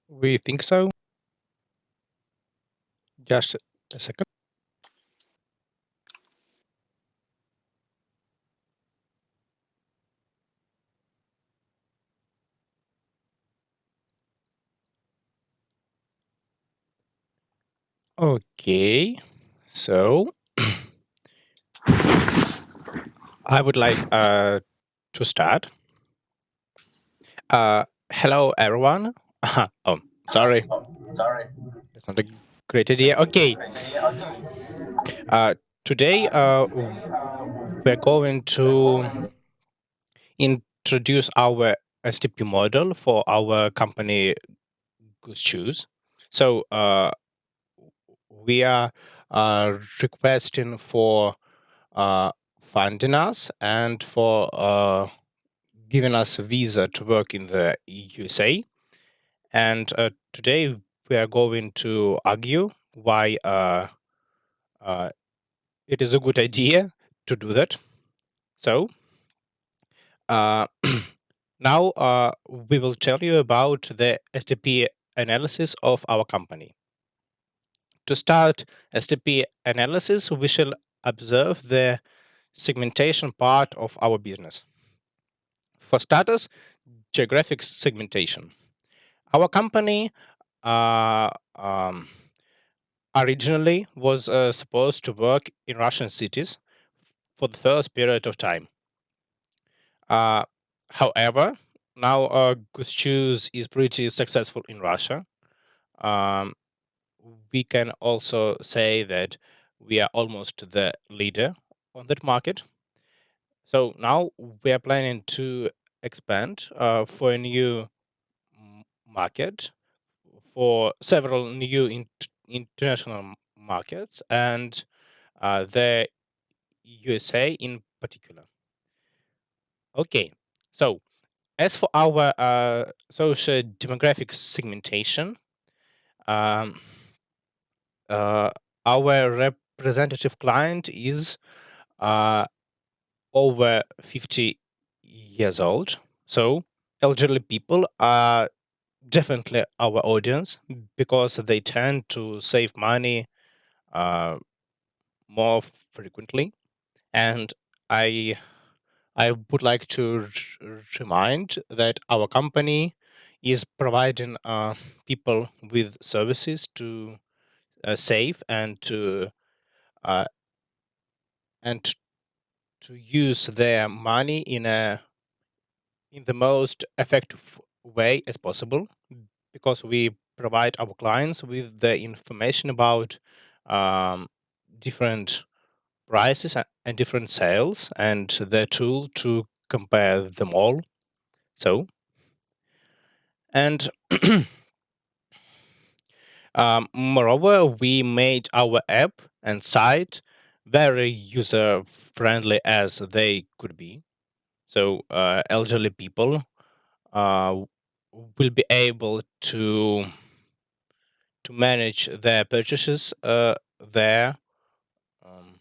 We think so. Just a second. Okay. So I would like to start. Hello everyone. Oh, sorry. That's not a great idea. Okay. Uh, Today we're going to introduce our STP model for our company Goose Shoes. So we are requesting for uh, funding us and for giving us a visa to work in the USA. And today we are going to argue why uh, it is a good idea to do that. So uh, now we will tell you about the STP analysis of our company. To start STP analysis, we shall observe the segmentation part of our business. For starters, geographic segmentation. Our company uh, um, originally was supposed to work in Russian cities for the first period of time. Uh, However, now Goose Shoes is pretty successful in Russia. Um, we can also say that we are almost the leader on that market. So now we are planning to expand for a new market, for several new international markets, and the USA in particular. Okay, so as for our social demographic segmentation, um, uh, our representative client is uh, over 50 years old. So elderly people are definitely our audience because they tend to save money uh, more frequently. And I I would like to remind that our company is providing people with services to save uh, and to use their money in the most effective way as possible, because we provide our clients with the information about um, different prices and different sales and the tool to compare them all. So, and moreover, we made our app and site very user friendly as they could be. So, elderly people uh, will be able to manage their purchases there um,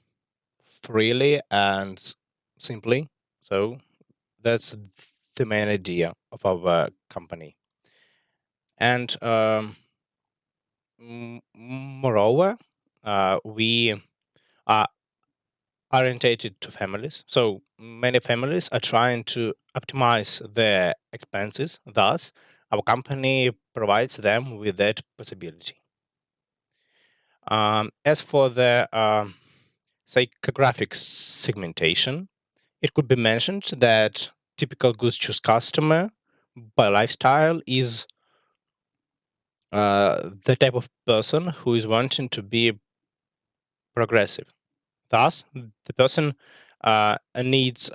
freely and simply. So that's the main idea of our company. And moreover, we are orientated to families. So many families are trying to optimize their expenses. Thus, our company provides them with that possibility. As for the psychographic segmentation, it could be mentioned that typical Goose Choose customer by lifestyle is the type of person who is wanting to be progressive. Thus, the person needs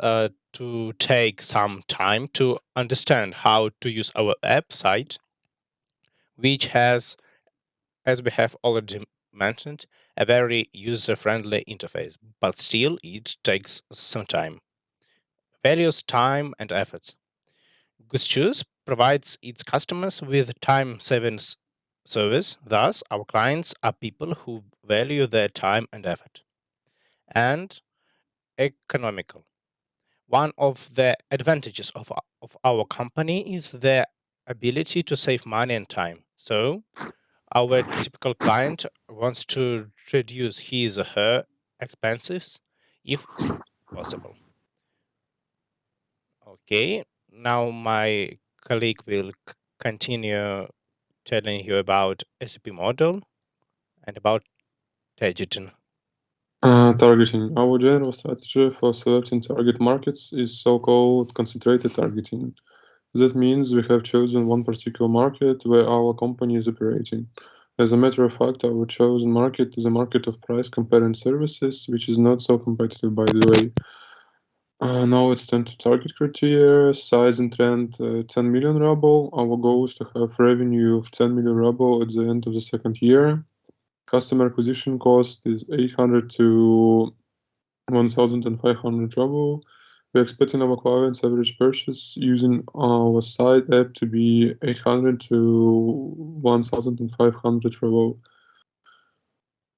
to take some time to understand how to use our app site, which has, as we have already mentioned, a very user-friendly interface, but still it takes some time. Values time and efforts. Goose Choose provides its customers with time-saving service. Thus, our clients are people who value their time and effort. And economical. One of the advantages of our company is the ability to save money and time. So our typical client wants to reduce his or her expenses if possible. Okay, now my colleague will continue telling you about SAP model and about targeting. Targeting. Our general strategy for selecting target markets is so-called concentrated targeting. That means we have chosen one particular market where our company is operating. As a matter of fact, our chosen market is a market of price comparing services, which is not so competitive, by the way. Now let's turn to target criteria. Size and trend 10 million ruble. Our goal is to have revenue of 10 million ruble at the end of the second year. Customer acquisition cost is 800 to 1,500 ruble. We're expecting our clients' average purchase using our site app to be 800 to 1,500 ruble.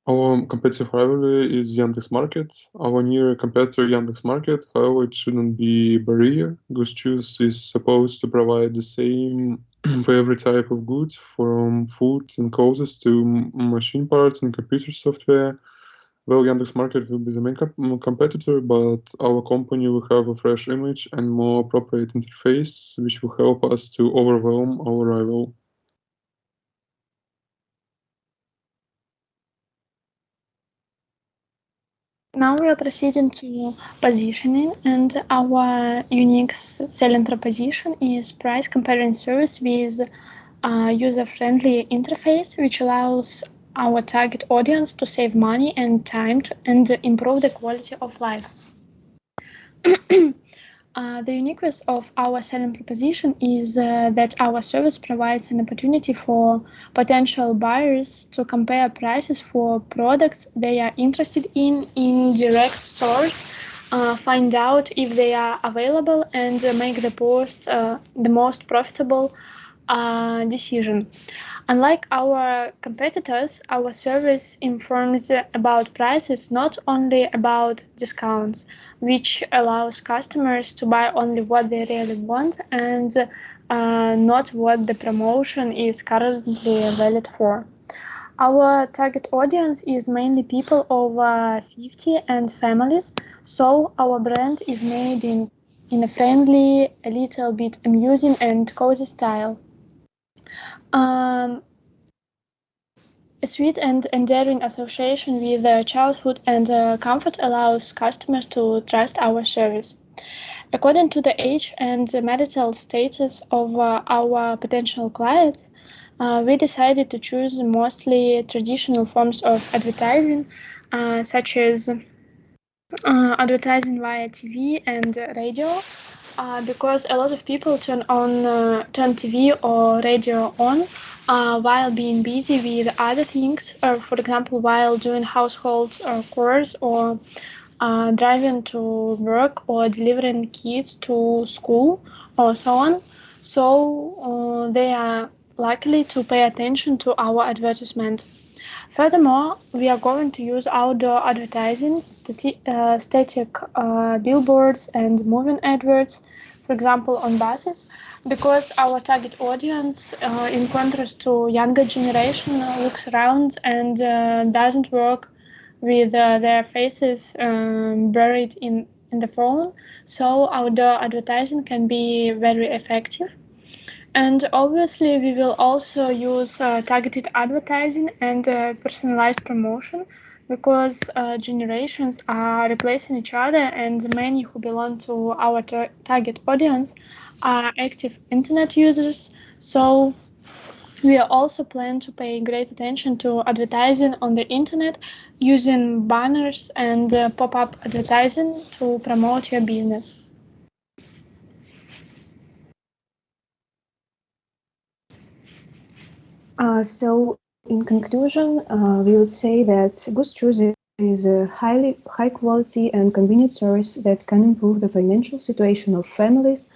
Our competitive rivalry is Yandex.Market. Our near competitor Yandex.Market, however, it shouldn't be a barrier. Goose is supposed to provide the same for every type of goods, from food and clothes to machine parts and computer software. Well, Yandex.Market will be the main competitor, but our company will have a fresh image and more appropriate interface, which will help us to overwhelm our rival. Now we are proceeding to positioning, and our unique selling proposition is price comparing service with a user-friendly interface, which allows our target audience to save money and time and improve the quality of life. The uniqueness of our selling proposition is that our service provides an opportunity for potential buyers to compare prices for products they are interested in direct stores, find out if they are available, and make the most profitable decision. Unlike our competitors, our service informs about prices, not only about discounts, which allows customers to buy only what they really want and not what the promotion is currently valid for. Our target audience is mainly people over 50 and families, so our brand is made in a friendly, a little bit amusing and cozy style. Um, A sweet and endearing association with childhood and comfort allows customers to trust our service. According to the age and the marital status of our potential clients, we decided to choose mostly traditional forms of advertising, such as advertising via TV and radio, because a lot of people turn TV or radio on while being busy with other things, or for example, while doing household chores or driving to work or delivering kids to school or so on. So they are likely to pay attention to our advertisement. Furthermore, we are going to use outdoor advertising, static billboards, and moving adverts, for example, on buses, because our target audience, in contrast to younger generation, looks around and doesn't work with their faces buried in the phone. So outdoor advertising can be very effective. And obviously, we will also use targeted advertising and personalized promotion, because generations are replacing each other, and many who belong to our target audience are active internet users. So we also plan to pay great attention to advertising on the internet using banners and pop-up advertising to promote your business. So, in conclusion, we would say that Goose is a high quality and convenient service that can improve the financial situation of families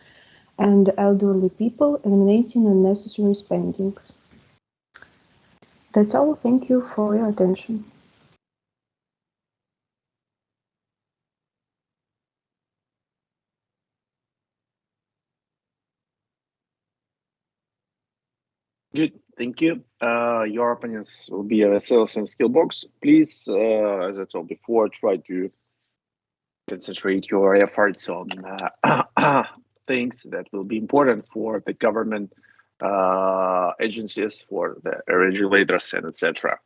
and elderly people, eliminating unnecessary spendings. That's all. Thank you for your attention. Good. Thank you. Your opinions will be a sales and skill box. Please, as I told before, try to concentrate your efforts on things that will be important for the government agencies, for the regulators, and etc.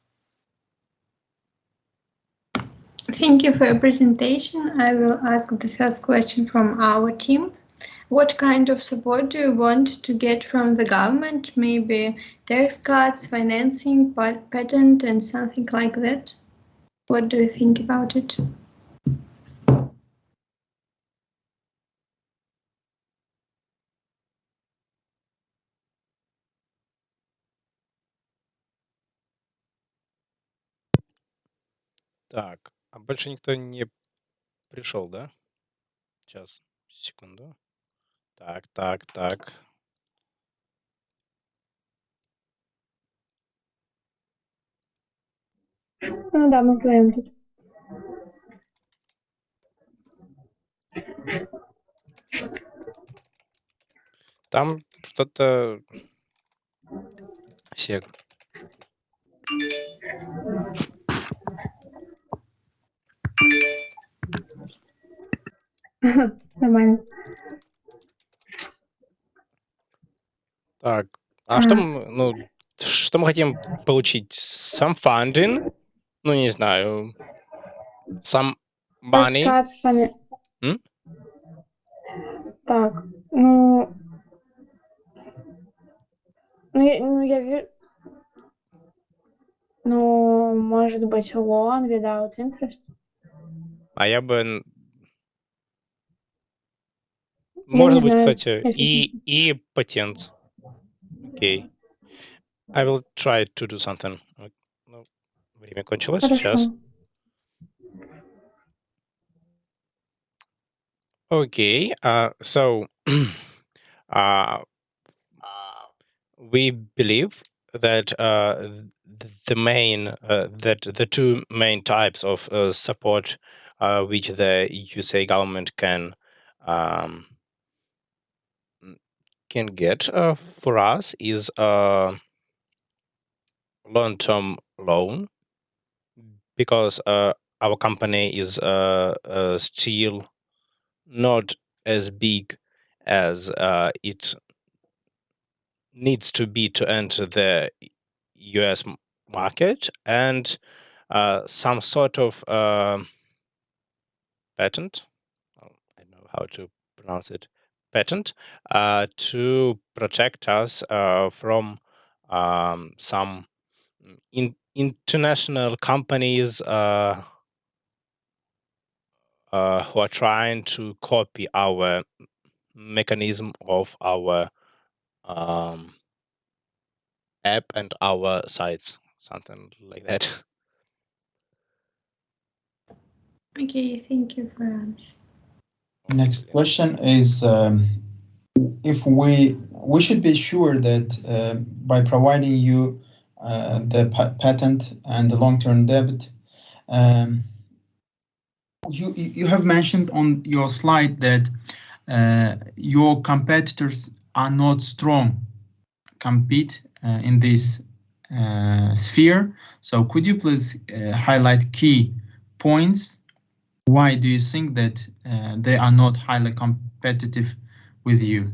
Thank you for your presentation. I will ask the first question from our team. What kind of support do you want to get from the government? Maybe tax cuts, financing, patent, and something like that? What do you think about it? Так, а больше никто не пришел, да? Сейчас, секунду. Так. Ну да, мы вдвоем тут. Там что-то все. Нормально. Так, а что мы хотим получить? Some funding? Ну, не знаю. Some money? М? Так, ну я вижу, может быть, loan without interest. А я бы... Я Может не быть, знаю, кстати, если и патент. Окей. I will try to do something. Ну, время кончилось, сейчас. Хорошо. Okay, so we believe that the two main types of support which the USA government can get for us is a long-term loan, because our company is still not as big as it needs to be to enter the US market, and some sort of patent, I don't know how to pronounce it, patent, to protect us from some international companies who are trying to copy our mechanism of our app and our sites, something like that. Okay, thank you for answering. Next question is, if we should be sure that by providing you the patent and the long-term debt, you have mentioned on your slide that your competitors are not strong compete in this sphere. So could you please highlight key points? Why do you think that they are not highly competitive with you?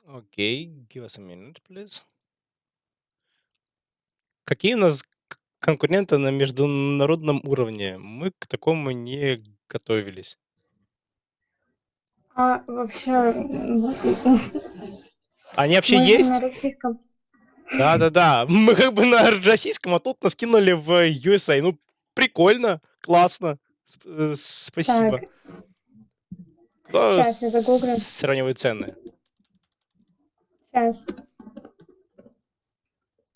Okay, give us a minute, please. Какие у нас конкуренты на международном уровне? Мы к такому не готовились. А вообще, Они вообще мы есть? на российском. Да. Мы как бы на российском, а тут нас кинули в USA. Ну, прикольно, классно. Спасибо. Так, Кто сейчас я загуглю. сравнивает цены? Сейчас.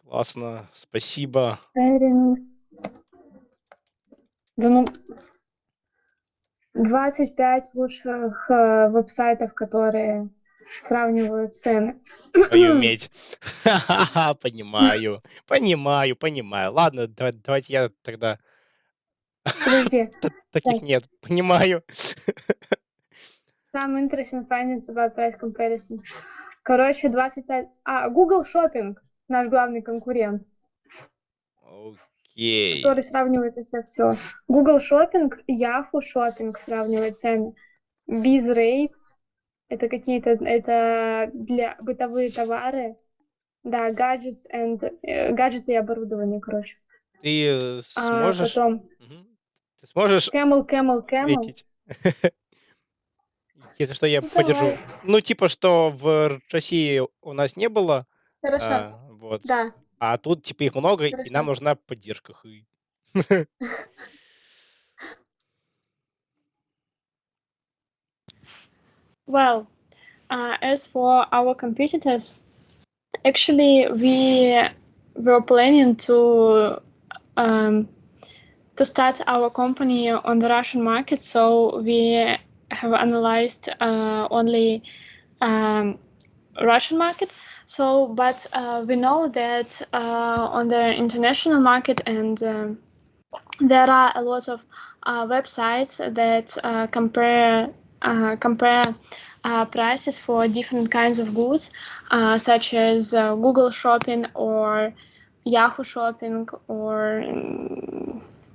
Классно, спасибо. Да ну, 25 лучших веб-сайтов, которые сравнивают цены. Твою медь. Понимаю. Ладно, давайте я тогда... Подожди. Таких нет, понимаю. Some interesting findings about price comparison. Короче, 25... Google Shopping, наш главный конкурент, Окей. который сравнивает все. Google Shopping, Yahoo Shopping сравнивает цены. BizRate, это какие-то, это для бытовые товары. Да, гаджеты и оборудование, короче. Ты сможешь... Потом Ты сможешь Camel. ответить? Если что, я Ну, поддержу. давай. Ну, типа, что в России у нас не было. Хорошо. Вот. Да. А тут, типа, их много, и Хорошо. нам нужна поддержка. Well, as for our competitors, actually we were planning to start our company on the Russian market, so we have analyzed only Russian market. So, but we know that on the international market, and there are a lot of websites that compare prices for different kinds of goods, such as Google Shopping or Yahoo Shopping, or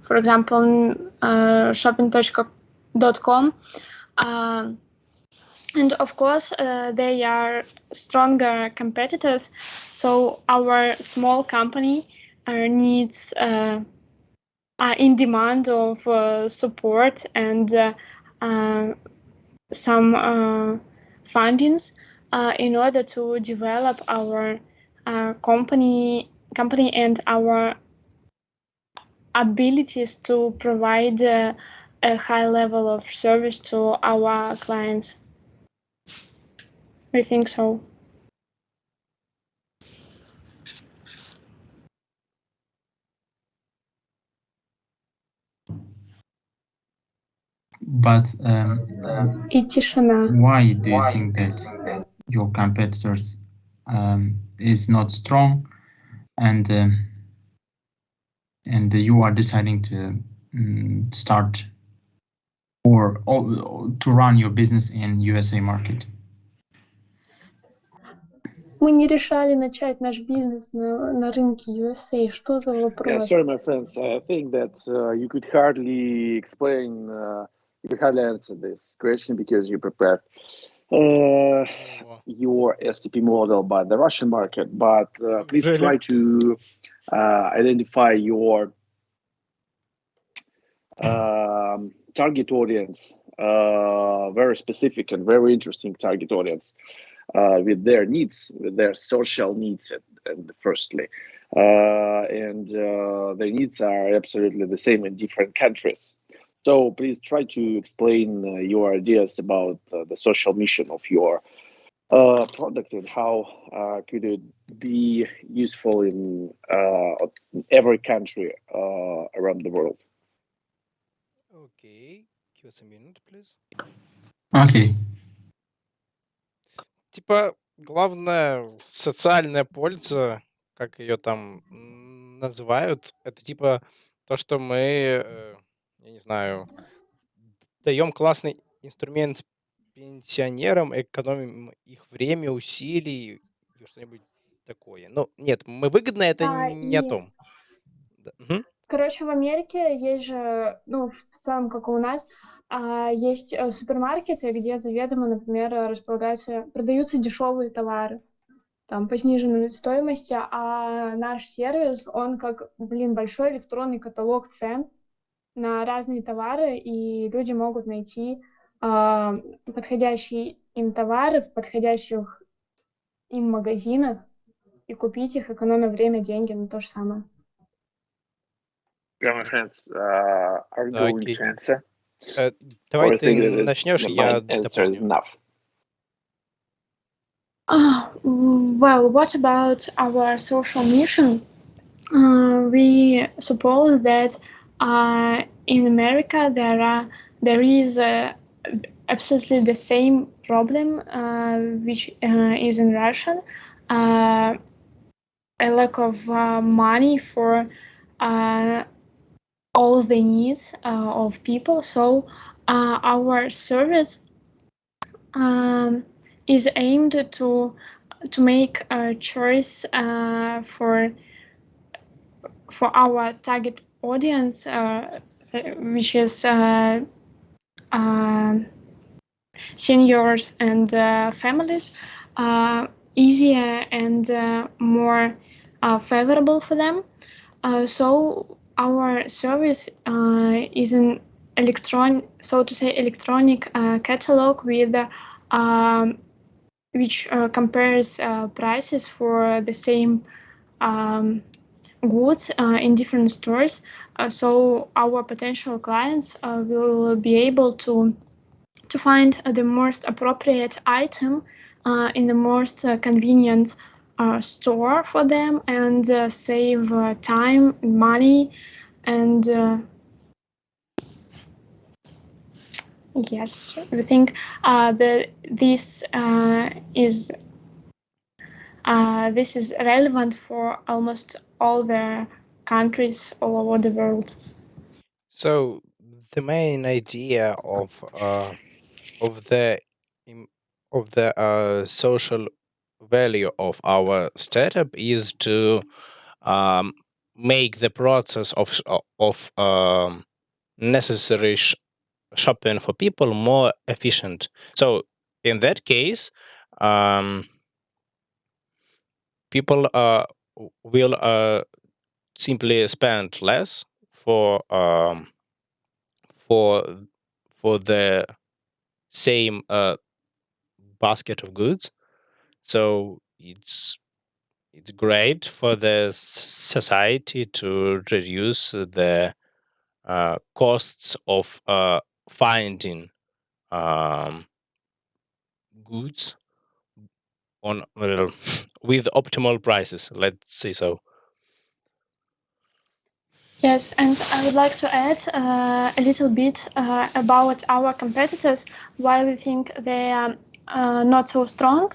for example, shopping.com. And of course, they are stronger competitors. So our small company needs in demand of support and some fundings in order to develop our company and our abilities to provide a high level of service to our clients. I think so. But И тишина. why do you think that your competitors is not strong, and you are deciding to start or to run your business in USA market? Мы не решали начать наш бизнес на рынке USA. Что за вопрос? Yeah, sorry, my friends. I think that you could hardly explain, you could hardly answer this question because you prepared your STP model by the Russian market. But please try to identify your target audience, very specific and very interesting target audience. With their needs, with their social needs, and firstly, and their needs are absolutely the same in different countries. So please try to explain your ideas about the social mission of your product and how could it be useful in every country around the world. Okay, give us a minute, please. Okay. Типа, главная социальная польза, как ее там называют, это типа то, что мы, я не знаю, даем классный инструмент пенсионерам, экономим их время, усилий, и что-нибудь такое. Ну, нет, мы выгодно, это не о том. Да. Короче, в Америке есть же, ну, в целом, как и у нас, есть супермаркеты, где заведомо, например, продаются дешевые товары, там, по сниженной стоимости, а наш сервис, он как, большой электронный каталог цен на разные товары, и люди могут найти подходящие им товары в подходящих им магазинах и купить их, экономя время, деньги на то же самое. Yeah, my friends, are you going to answer? Давай ты начнешь, я дополню. Well, what about our social mission? We suppose that in America there is absolutely the same problem which is in Russia, a lack of money for all the needs of people. So our service is aimed to make a choice for our target audience, which is seniors and families, easier and more favorable for them. So our service is an electronic catalog with which compares prices for the same goods in different stores. So our potential clients will be able to find the most appropriate item in the most convenient store for them and save time, money, and yes, we think that this is relevant for almost all the countries all over the world. So the main idea of the im- social value of our startup is to make the process of necessary shopping for people more efficient. So in that case, people will simply spend less for for the same basket of goods. So it's great for the society to reduce the costs of finding um, goods on with optimal prices. Let's say so. Yes, and I would like to add a little bit about our competitors, why we think they are not so strong.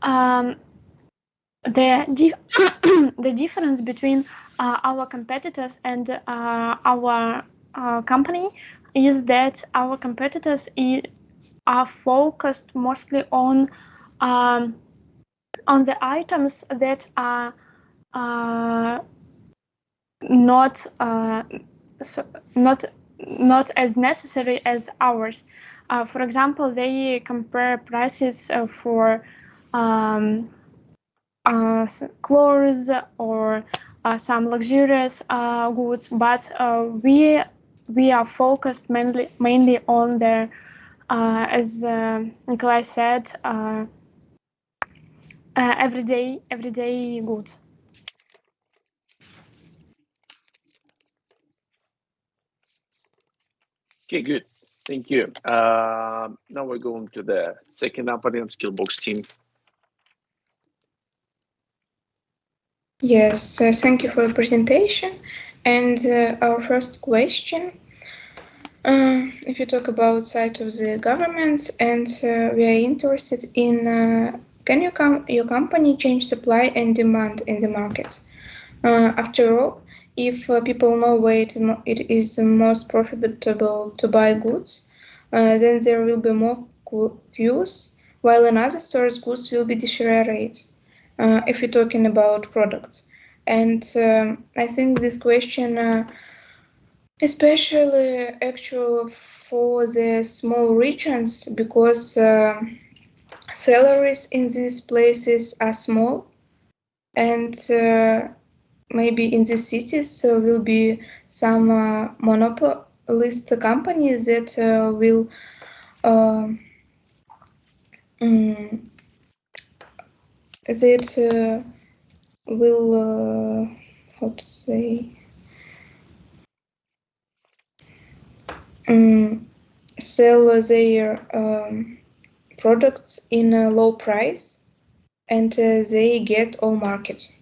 The difference between our competitors and our company is that our competitors are focused mostly on the items that are not not as necessary as ours. For example, they compare prices for clothes or some luxurious goods, but we are focused mainly on the as Nikolai said, everyday goods. Okay, good. Thank you. Now we're going to the second opponent, Skillbox team. Yes, thank you for the presentation. And our first question, if you talk about side of the governments, and we are interested in, can your company change supply and demand in the market? After all, if people know where it is most profitable to buy goods, then there will be more queues, while in other stores goods will be deteriorated, if you're talking about products. And I think this question especially actual for the small regions, because salaries in these places are small, and maybe in the cities will be some monopolist companies that will how to say, sell their products in a low price, and they get all market.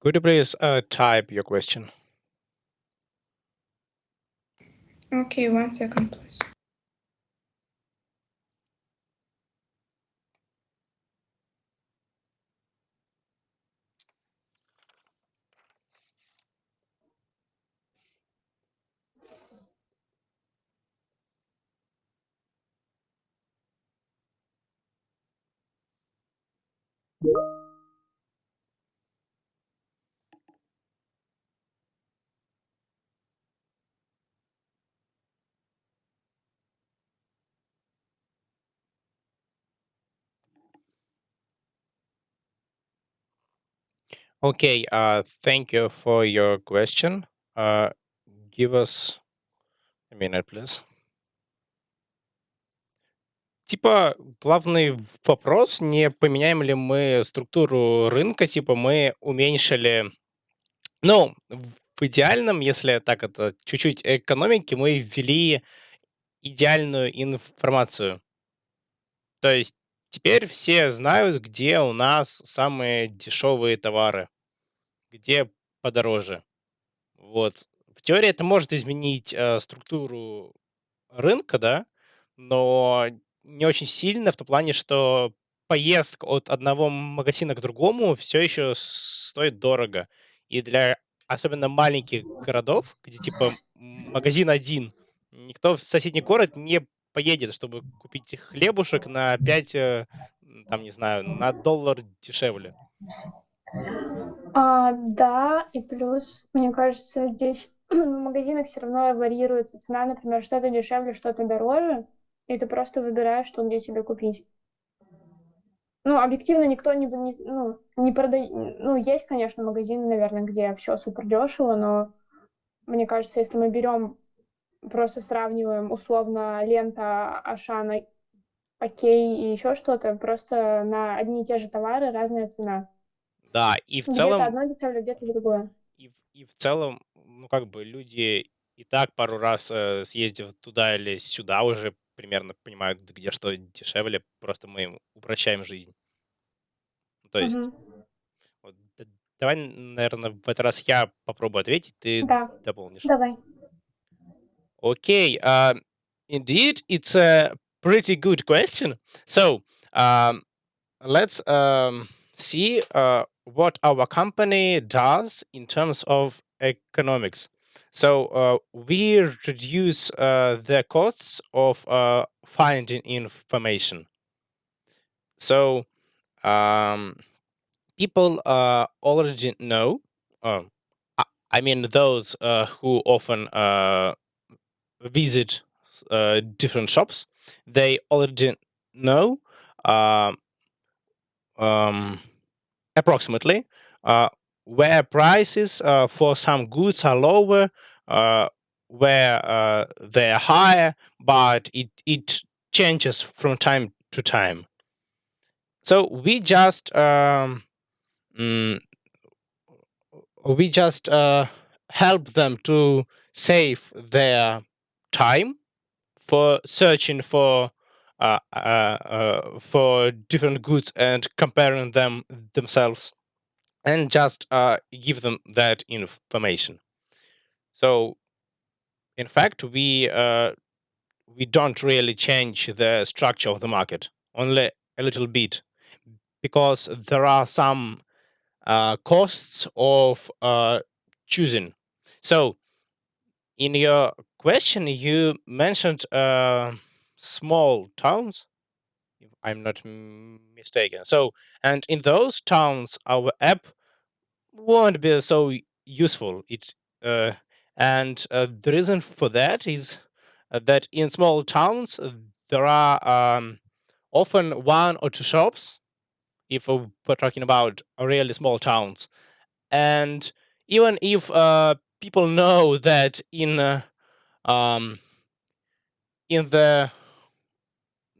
Could you please type your question? Okay, 1 second, please. Okay, thank you for your question. Give us a minute, please. Типа, главный вопрос, не поменяем ли мы структуру рынка, типа мы уменьшили... Ну, в идеальном, если так это чуть-чуть экономики, мы ввели идеальную информацию. То есть теперь все знают, где у нас самые дешевые товары, где подороже. Вот. В теории это может изменить структуру рынка, да, но не очень сильно в том плане, что поездка от одного магазина к другому все еще стоит дорого. И для особенно маленьких городов, где типа магазин один, никто в соседний город не поедет, чтобы купить хлебушек на 5, там, не знаю, на доллар дешевле. Да, и плюс, мне кажется, здесь в магазинах все равно варьируется цена, например, что-то дешевле, что-то дороже, и ты просто выбираешь, что где тебе купить. Ну, объективно никто не продает. Ну, есть, конечно, магазины, наверное, где все супер дешево, но мне кажется, если мы берем, просто сравниваем условно лента Ашана, Окей и еще что-то, просто на одни и те же товары разная цена. Да, и в Где-то целом... одно дешевле, где-то другое. И в целом, ну, как бы люди и так пару раз съездив туда или сюда, уже примерно понимают, где что дешевле, просто мы им упрощаем жизнь. То есть, вот, давай, наверное, в этот раз я попробую ответить, ты Да, дополнишь. давай. Okay, indeed, it's a pretty good question. So, let's see what our company does in terms of economics. So we reduce the costs of finding information. So people already know. I mean, those who often visit different shops, they already know approximately where prices for some goods are lower, where they are higher, but it changes from time to time. So we just help them to save their time for searching for different goods and comparing them themselves, and just give them that information. So, in fact, we don't really change the structure of the market, only a little bit, because there are some costs of choosing. So, in your question, you mentioned small towns, if I'm not mistaken. So, and in those towns, our app won't be so useful. And the reason for that is that in small towns there are often one or two shops, if we're talking about really small towns. And even if people know that in the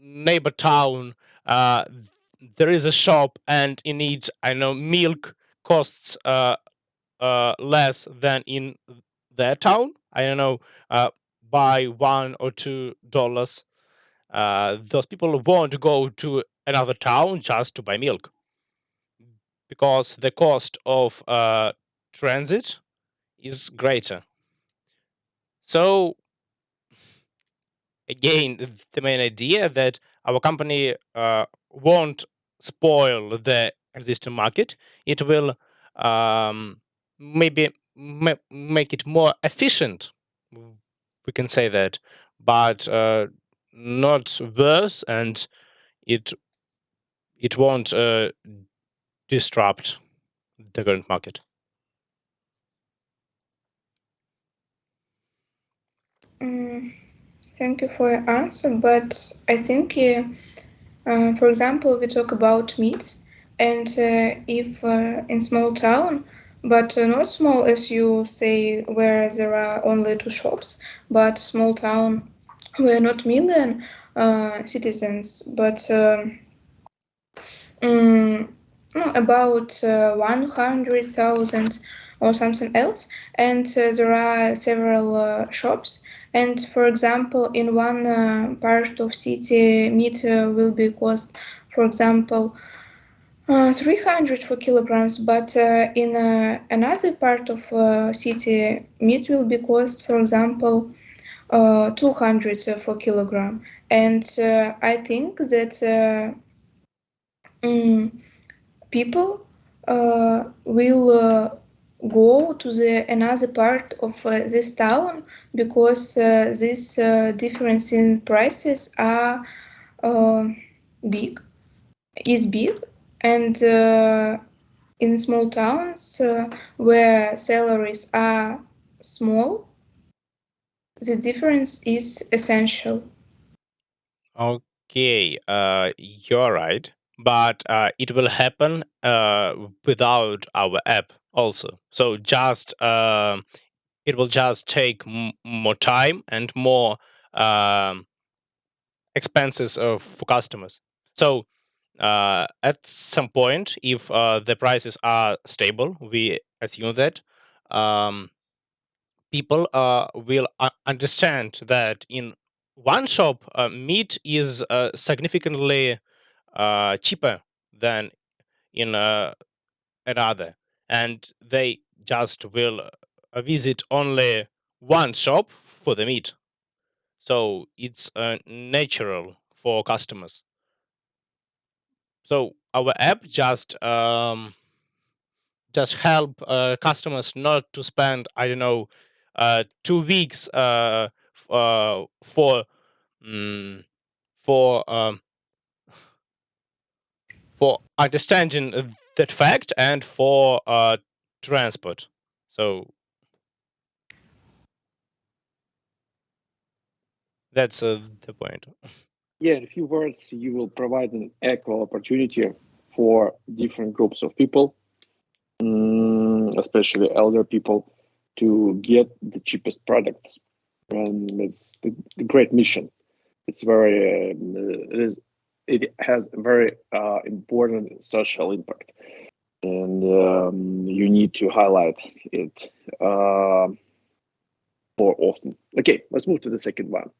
neighbor town there is a shop and it needs, I don't know, milk costs less than in their town, I don't know, by $1 or $2, those people won't go to another town just to buy milk, because the cost of transit is greater. So again, the main idea that our company won't spoil the existing market. It will maybe make it more efficient. We can say that, but not worse, and it won't disrupt the current market? Thank you for your answer, but I think, for example, we talk about meat, and if in small town, but not small as you say, where there are only 2 shops, but small town where not million citizens, but about 100,000 or something else, and there are several shops. And for example, in one part of city, meat will be cost, for example, 300 for kilograms, but in another part of city, meat will be cost, for example, 200 for kilogram. And I think that people will go to the another part of this town because this difference in prices are big, and in small towns where salaries are small, this difference is essential. Okay, you're right, but it will happen without our app also. So just it will just take more time and more expenses for customers. So at some point, if the prices are stable, we assume that people will understand that in one shop, meat is significantly cheaper than in another, and they just will visit only one shop for the meat. So it's natural for customers. So our app just help customers not to spend, I don't know, 2 weeks for for um, for understanding that fact and for transport. So that's the point. Yeah, in a few words, you will provide an equal opportunity for different groups of people, especially elder people, to get the cheapest products. And it's the great mission. It's very, it has a very important social impact, and you need to highlight it more often. Okay, let's move to the second one.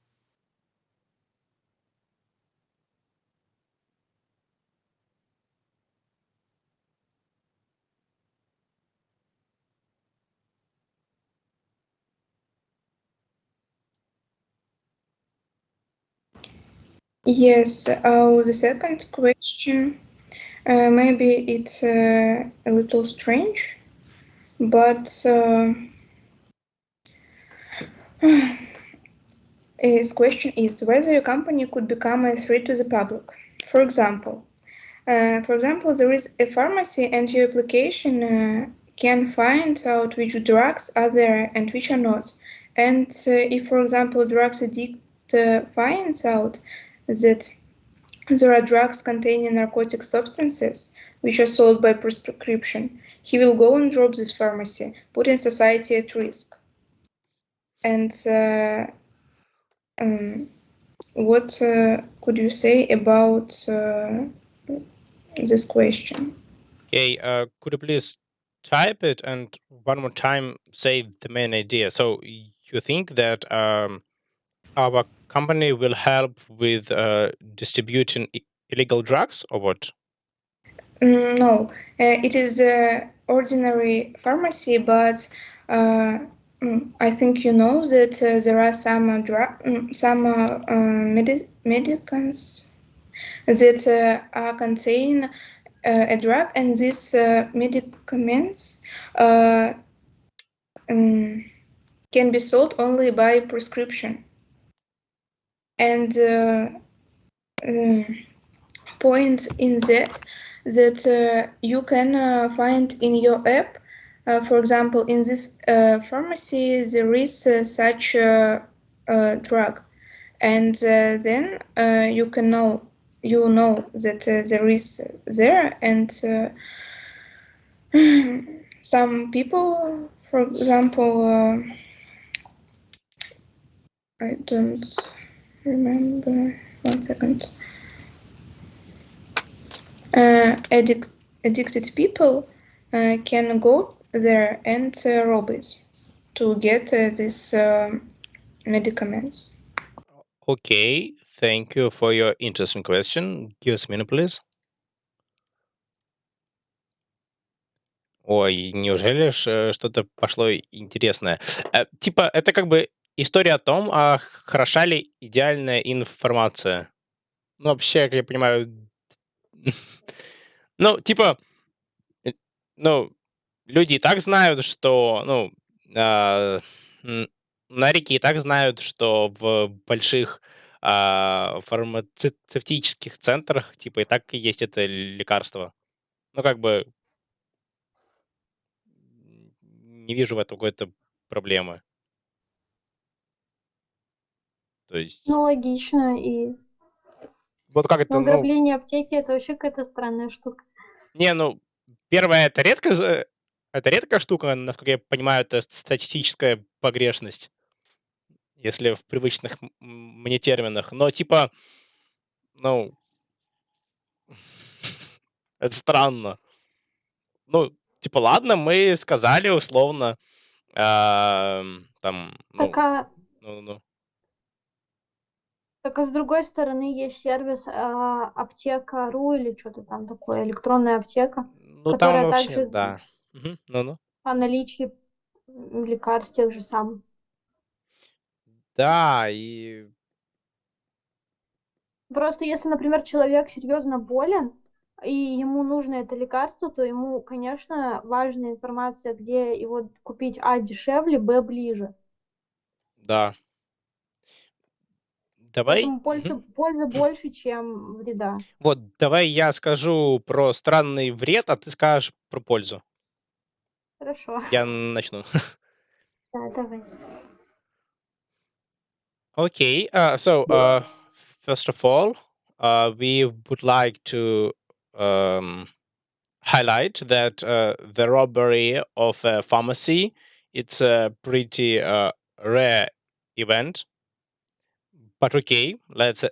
Yes, the second question, maybe it's a little strange, but his question is whether your company could become a threat to the public. For example, there is a pharmacy and your application can find out which drugs are there and which are not. And if, for example, drugs addict finds out that there are drugs containing narcotic substances which are sold by prescription, he will go and rob this pharmacy, putting society at risk. And what could you say about this question? Okay, could you please type it and one more time say the main idea? So you think that our company will help with distributing illegal drugs or what? No, it is ordinary pharmacy, but I think you know that there are some medicines that contain a drug, and these medicaments can be sold only by prescription. And point in that that you can find in your app. For example, in this pharmacy, there is such a drug, and then you know that there is there, and some people, for example, I don't remember. 1 second. Addicted people can go there and rob it to get these medicaments. Okay, thank you for your interesting question. Give us a minute, please. Ой, неужели что-то пошло интересное? Типа, это как бы история о том, хороша ли идеальная информация. Ну, вообще, как я понимаю, ну, типа, ну, люди и так знают, что, нарики и так знают, что в больших фармацевтических центрах, типа, и так есть это лекарство. Ну, как бы, не вижу в этом какой-то проблемы. То есть, Ну, логично. И вот как это, ограбление аптеки — это вообще какая-то странная штука. Не, первое, это редкая штука, насколько я понимаю, это статистическая погрешность, если в привычных мне терминах. Но типа, это странно. Ну, типа, ладно, мы сказали условно, там, Так, ну. Так, а с другой стороны, есть сервис аптека.ру или что-то там такое, электронная аптека, Ну, там которая вообще, также да. Ну. о наличии лекарств тех же самых. Да, и... Просто если, например, человек серьезно болен, и ему нужно это лекарство, то ему, конечно, важна информация, где его купить, дешевле, ближе. Да. Давай... Поэтому пользы больше, чем вреда. Вот, давай я скажу про странный вред, а ты скажешь про пользу. Хорошо. Я начну. Да, давай. Okay, so first of all, we would like to highlight that the robbery of a pharmacy, it's a pretty rare event, but okay, let's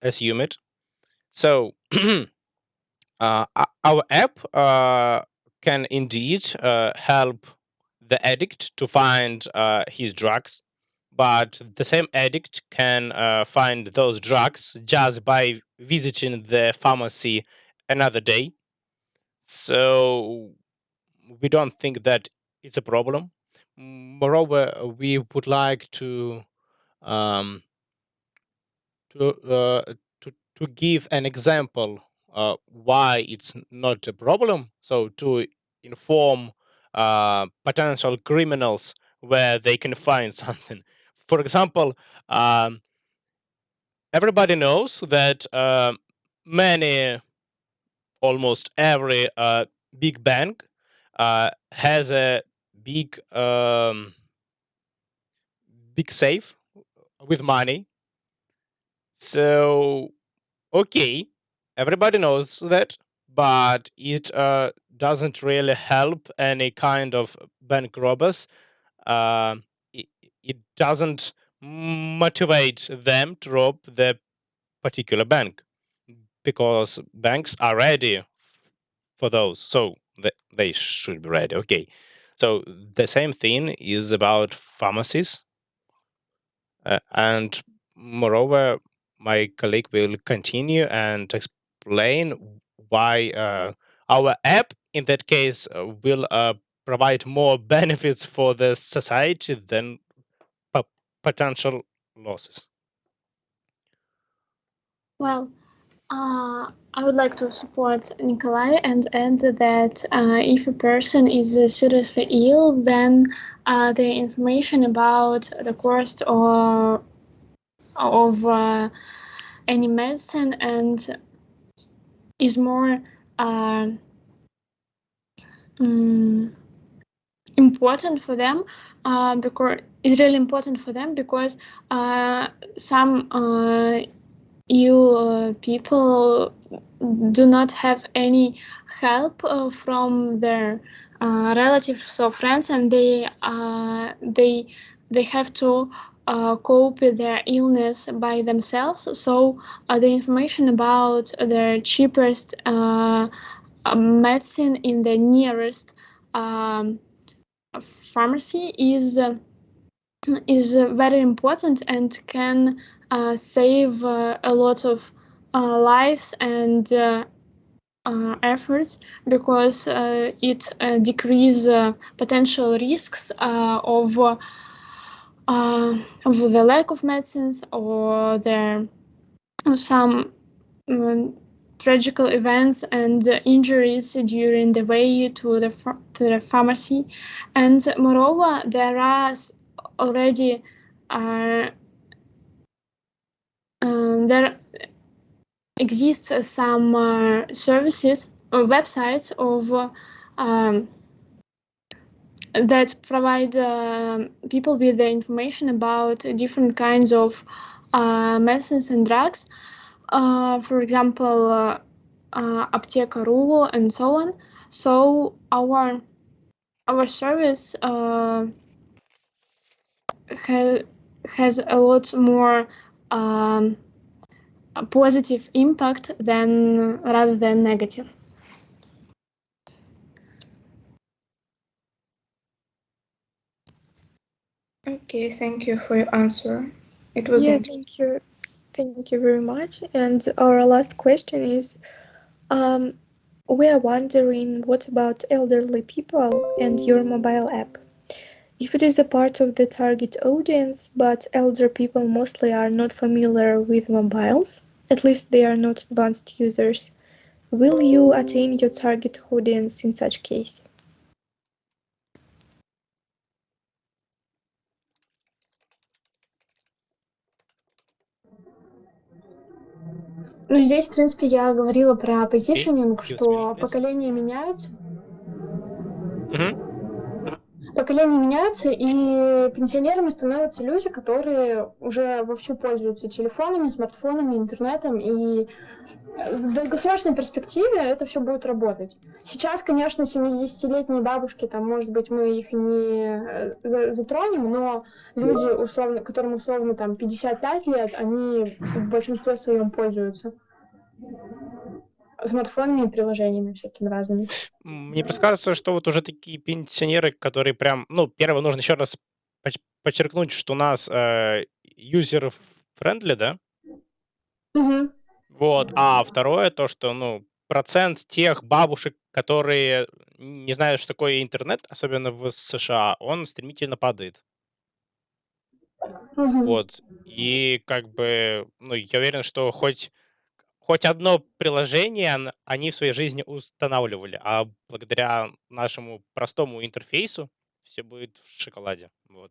assume it. So our app can indeed help the addict to find his drugs, but the same addict can find those drugs just by visiting the pharmacy another day. So we don't think that it's a problem. Moreover, we would like to to give an example why it's not a problem. So to inform potential criminals where they can find something. For example, everybody knows that almost every big bank has a big big safe with money. So okay, everybody knows that, but it doesn't really help any kind of bank robbers. It doesn't motivate them to rob the particular bank because banks are ready for those, so they should be ready. Okay, so the same thing is about pharmacies, and moreover, my colleague will continue and explain why our app, in that case, will provide more benefits for the society than potential losses. Well, I would like to support Nikolai and add that if a person is seriously ill, then the information about the cost of any medicine and is more are important for them, because it's really important for them because some ill people do not have any help from their relatives or friends, and they have to cope with their illness by themselves. So the information about their cheapest medicine in the nearest pharmacy is very important and can save a lot of lives and efforts, because it decreases potential risks of the lack of medicines or some tragical events and injuries during the way to the pharmacy. And moreover, there are already there exists some services or websites of that provide people with the information about different kinds of medicines and drugs. For example, Apteka.ru and so on. So our service has a lot more positive impact rather than negative. Okay, thank you for your answer. It was thank you. Thank you very much. And our last question is, we are wondering, what about elderly people and your mobile app? If it is a part of the target audience, but elder people mostly are not familiar with mobiles, at least they are not advanced users, will you attain your target audience in such case? Ну, здесь, в принципе, я говорила про позишнинг, Give us a minute, что please. поколения меняются. Мгм. Поколения меняются, и пенсионерами становятся люди, которые уже вовсю пользуются телефонами, смартфонами, интернетом, и в долгосрочной перспективе это все будет работать. Сейчас, конечно, 70-летние бабушки, там, может быть, мы их не затронем, но люди, условно, которым условно там 55 лет, они в большинстве своем пользуются смартфонами и приложениями всякими разными. Мне просто кажется, что вот уже такие пенсионеры, которые прям, ну, первое, нужно еще раз подчеркнуть, что у нас user-friendly, да? Угу. Вот. А второе, то, что, ну, процент тех бабушек, которые не знают, что такое интернет, особенно в США, он стремительно падает. Угу. Вот. И как бы, ну, я уверен, что хоть одно приложение они в своей жизни устанавливали, а благодаря нашему простому интерфейсу все будет в шоколаде. Вот.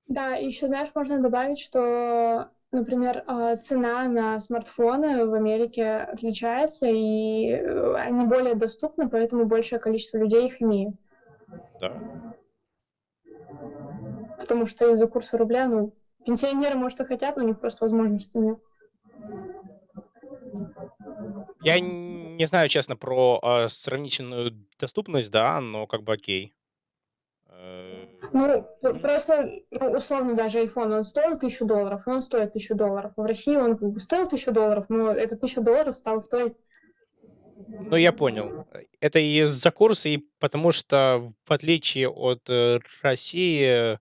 Да, еще, знаешь, можно добавить, что, например, цена на смартфоны в Америке отличается, и они более доступны, поэтому большее количество людей их имеет. Да. Потому что из-за курса рубля, ну, пенсионеры, может, и хотят, но у них просто возможности нет. Я не знаю, честно, про сравнительную доступность, да, но как бы окей. Ну, просто, ну, условно, даже iPhone, он стоил $1000, и он стоит $1000. А в России он как бы стоил $1000, но это $1000 стало стоить. Ну, я понял. Это и из-за курса, и потому что, в отличие от России,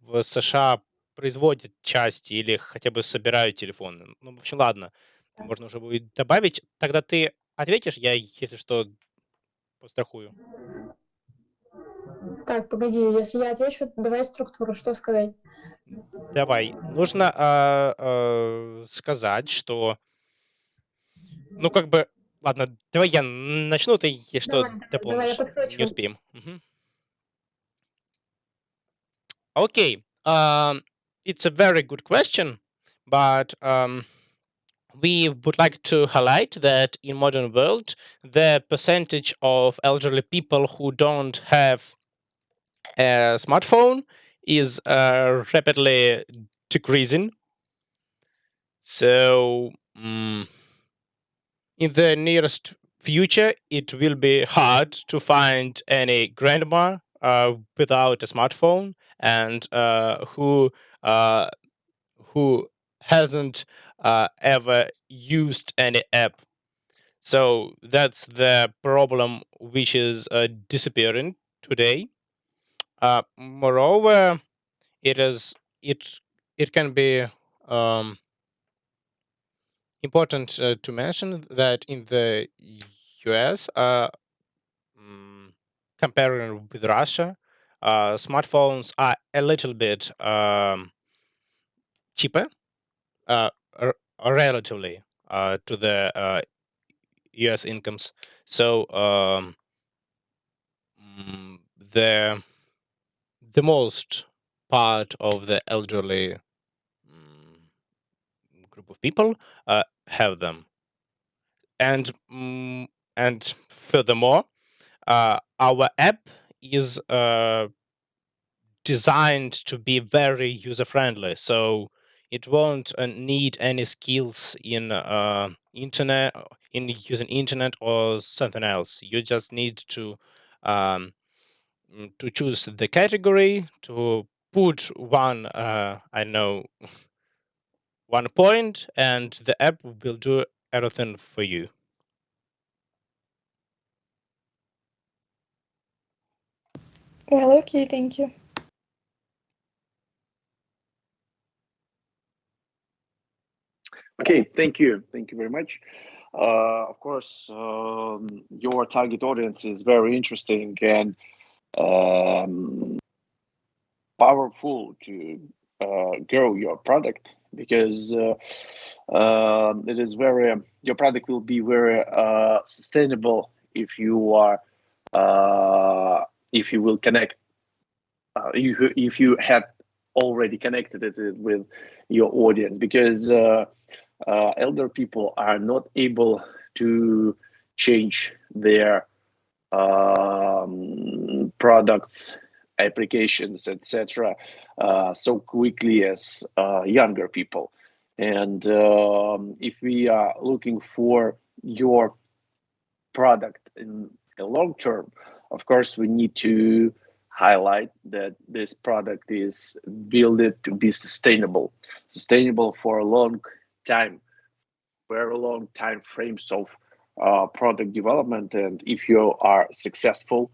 в США производят части или хотя бы собирают телефоны. Ну, в общем, ладно. Можно уже будет добавить. Тогда ты ответишь, я, если что, пострахую. Так, погоди, если я отвечу, давай структуру, что сказать? Давай. Нужно сказать, что, ну, как бы, ладно, давай я начну, ты, если что, Давай, я дополнишь. Не подхвачу. успеем. Мгм. Okay, it's a very good question, but we would like to highlight that in modern world, the percentage of elderly people who don't have a smartphone is rapidly decreasing. So in the nearest future, it will be hard to find any grandma without a smartphone and who hasn't ever used any app. So that's the problem which is disappearing today. Moreover, it can be important to mention that in the US, comparing with Russia, smartphones are a little bit cheaper, relatively to the US incomes. So the most part of the elderly group of people have them, and furthermore, our app is designed to be very user friendly, so it won't need any skills in using internet or something else. You just need to choose the category, to put one I know one point, and the app will do everything for you. Well, okay, thank you. Okay, thank you very much. Of course, your target audience is very interesting and powerful to grow your product, because it is very, your product will be very sustainable if you are if you will connect if you had already connected it with your audience, because elder people are not able to change their products, applications, etc. So quickly as younger people. And if we are looking for your product in the long term, of course, we need to highlight that this product is built to be sustainable for a long time, very long time frames of product development. And if you are successful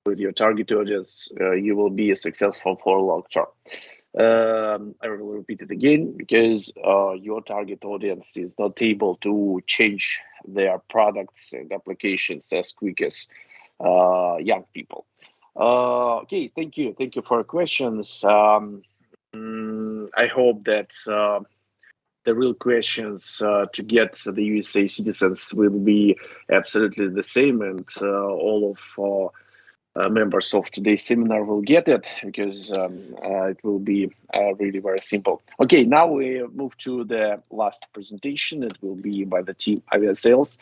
with your target audience, you will be successful for a long term. I will repeat it again, because your target audience is not able to change their products and applications as quick as young people. Okay, thank you for questions. I hope that the real questions to get the USA citizens will be absolutely the same, and all of members of today's seminar will get it, because it will be really very simple. Okay, now we move to the last presentation. It will be by the team Avia Sales.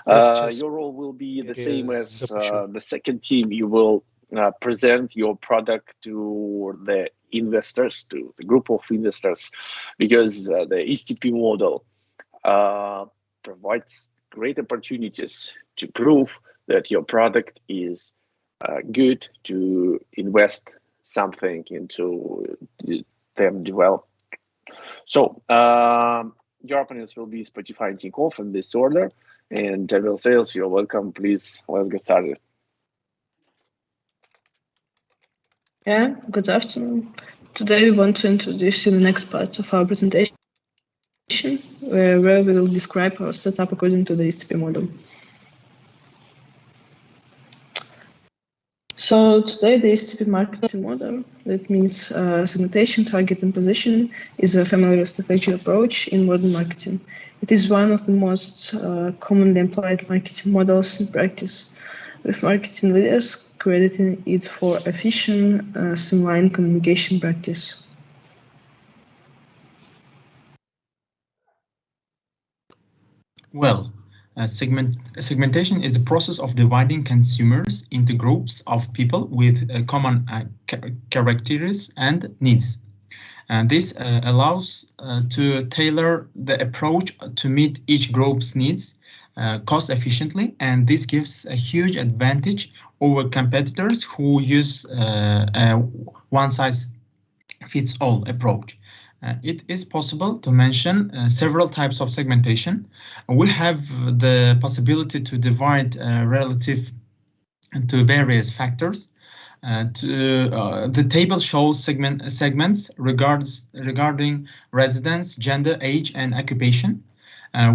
Your role will be the same as the second team. You will present your product to the investors, to the group of investors, because the STP model provides great opportunities to prove that your product is good, to invest something into them develop. So your opponents will be Spotify and Tinkoff in this order. And Devil Sales, you're welcome. Please, let's get started. Yeah, good afternoon. Today we want to introduce you the next part of our presentation, where we will describe our setup according to the STP model. So today the STP marketing model, that means segmentation, target, and positioning, is a familiar strategy approach in modern marketing. It is one of the most commonly employed marketing models in practice, with marketing leaders crediting it for efficient, streamlined communication practice. Well, segmentation is a process of dividing consumers into groups of people with common characteristics and needs. And this allows to tailor the approach to meet each group's needs cost efficiently, and this gives a huge advantage over competitors who use a one-size-fits-all approach. It is possible to mention several types of segmentation. We have the possibility to divide relative to various factors. The table shows segments regarding residence, gender, age, and occupation.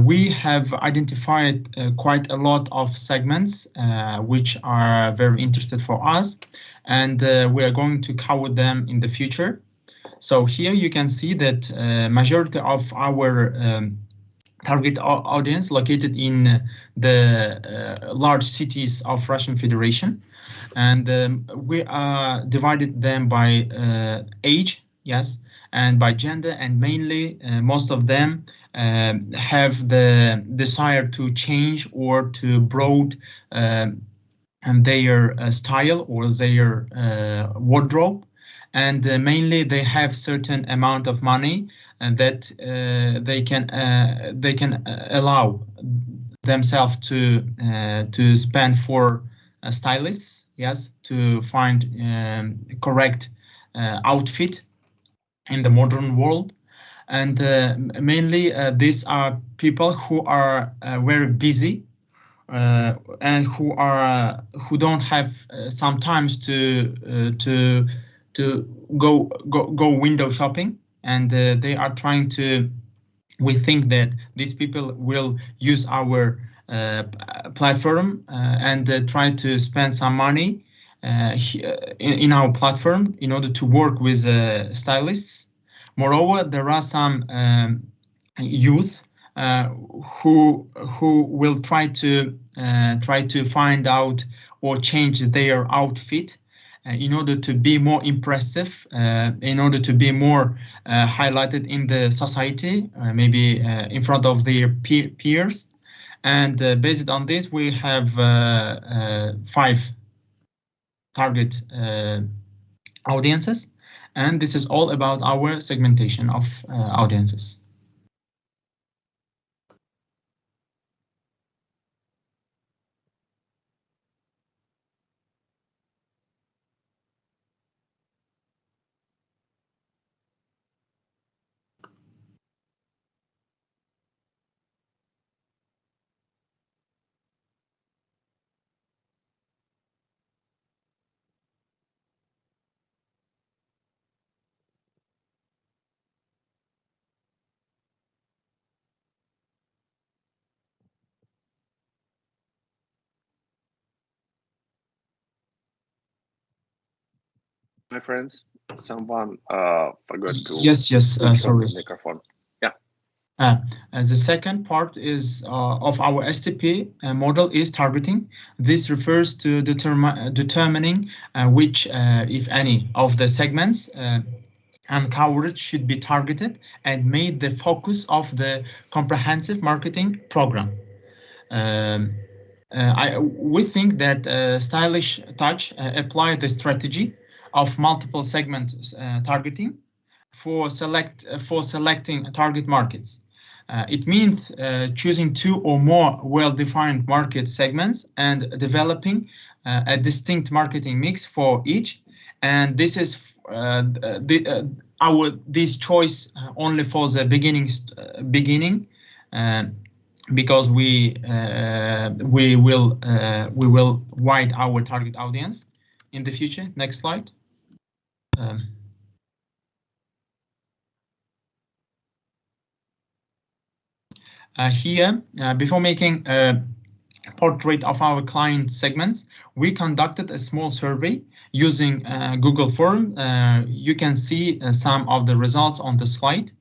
We have identified quite a lot of segments which are very interested for us, and we are going to cover them in the future. So here you can see that majority of our target audience located in the large cities of Russian Federation, and we divided them by age, yes, and by gender, and mainly most of them have the desire to change or to broaden their style or their wardrobe. And mainly they have certain amount of money and that they can allow themselves to spend for stylists, yes, to find correct outfit in the modern world. And mainly these are people who are very busy and who don't have sometimes to go window shopping, and they are trying to. We think that these people will use our platform and try to spend some money in our platform in order to work with stylists. Moreover, there are some youth who will try to find out or change their outfit in order to be more impressive, in order to be more highlighted in the society, maybe in front of their peers. And based on this, we have 5 target audiences. And this is all about our segmentation of audiences. My friends, someone forgot to yes, sorry. the microphone. Yeah. The second part is of our STP model is targeting. This refers to determining which, if any, of the segments and coverage should be targeted and made the focus of the comprehensive marketing program. We think that Stylish Touch apply the strategy of multiple segment targeting for selecting target markets. It means choosing 2 or more well-defined market segments and developing a distinct marketing mix for each. And this is this choice only for the beginning. Because we will widen our target audience in the future. Next slide. Here, before making a portrait of our client segments, we conducted a small survey using Google Form. You can see some of the results on the slide,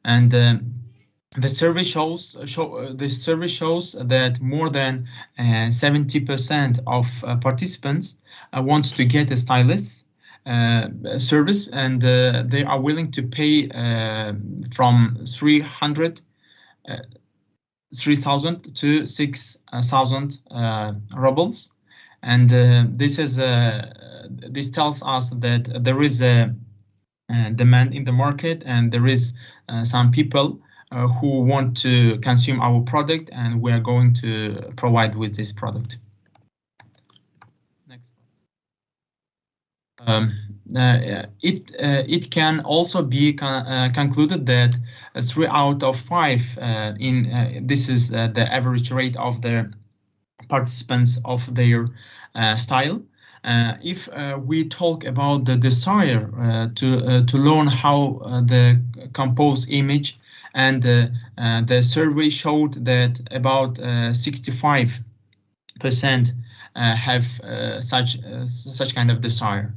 and the survey shows that more than 70% of participants want to get a stylist service, and they are willing to pay from 300 3,000 to 6,000 rubles, and this tells us that there is a demand in the market, and there is some people who want to consume our product, and we are going to provide with this product. Next. It can also be concluded that 3 out of 5 this is the average rate of the participants of their style. If we talk about the desire to learn how the compose image, and the survey showed that about 65% have such kind of desire.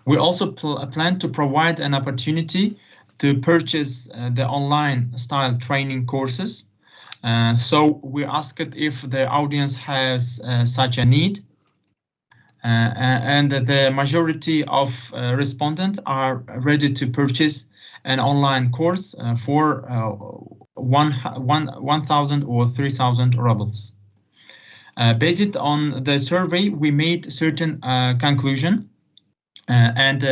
We also plan to provide an opportunity to purchase the online style training courses. So we asked if the audience has such a need, and the majority of respondents are ready to purchase an online course for 1,000 or 3,000 rubles. Based on the survey, we made certain conclusion and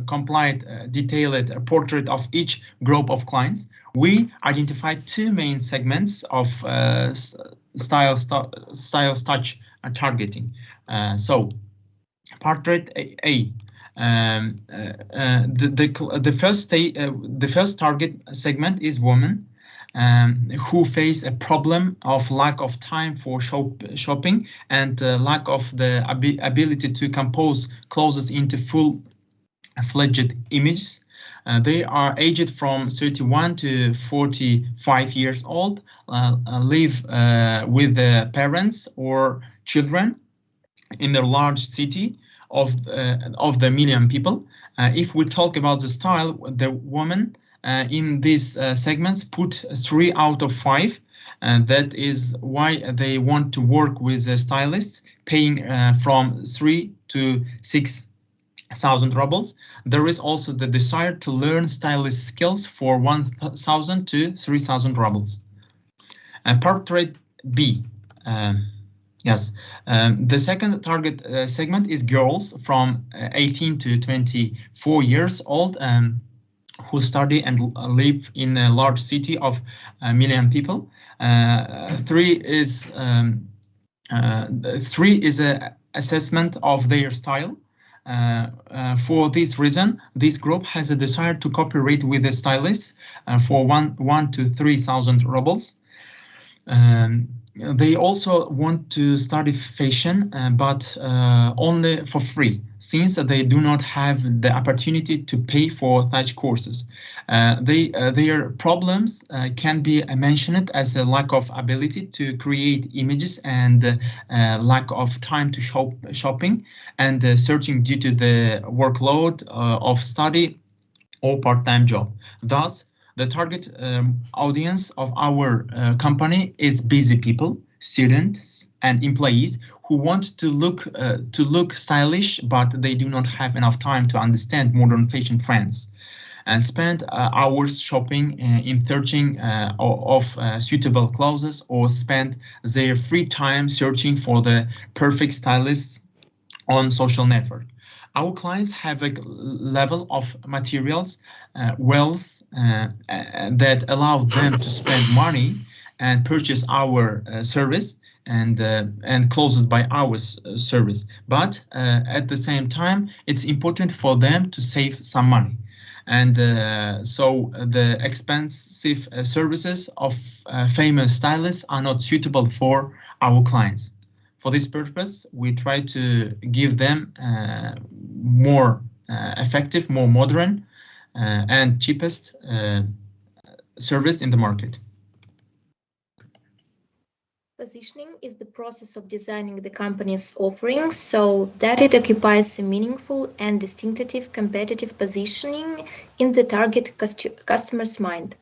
complete detailed portrait of each group of clients. We identified 2 main segments of style touch targeting. So, portrait A. The first target segment is women who face a problem of lack of time for shopping and lack of the ability to compose clothes into full-fledged images. They are aged from 31 to 45 years old, live with parents or children in a large city of the million people. If we talk about the style, the woman in these segments put 3 out of 5. That is why they want to work with stylists, paying from 3 to 6,000 rubles. There is also the desire to learn stylist skills for 1,000 to 3,000 rubles. Portrait B. Yes, the second target segment is girls from 18 to 24 years old who study and live in a large city of a million people. 3 is an assessment of their style. For this reason, this group has a desire to cooperate with the stylists for 1 to 3,000 rubles. They also want to study fashion, but only for free, since they do not have the opportunity to pay for such courses. Their problems can be mentioned as a lack of ability to create images and lack of time to shopping and searching due to the workload of study or part-time job. Thus, the target audience of our company is busy people, students, and employees who want to look stylish, but they do not have enough time to understand modern fashion trends, and spend hours shopping in searching of suitable clothes, or spend their free time searching for the perfect stylists on social network. Our clients have a level of materials, wealth that allow them to spend money and purchase our service and clothes by our service. But at the same time, it's important for them to save some money. And so the expensive services of famous stylists are not suitable for our clients. For this purpose, we try to give them more effective, more modern, and cheapest service in the market. Positioning is the process of designing the company's offerings so that it occupies a meaningful and distinctive competitive positioning in the target customer's mind.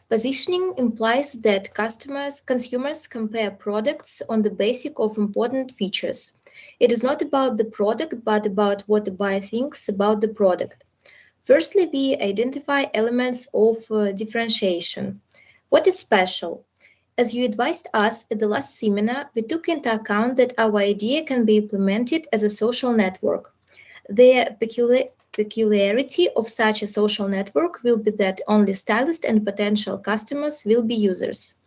Positioning implies that consumers compare products on the basis of important features. It is not about the product, but about what the buyer thinks about the product. Firstly, we identify elements of differentiation. What is special? As you advised us at the last seminar, we took into account that our idea can be implemented as a social network. The peculiarity of such a social network will be that only stylists and potential customers will be users.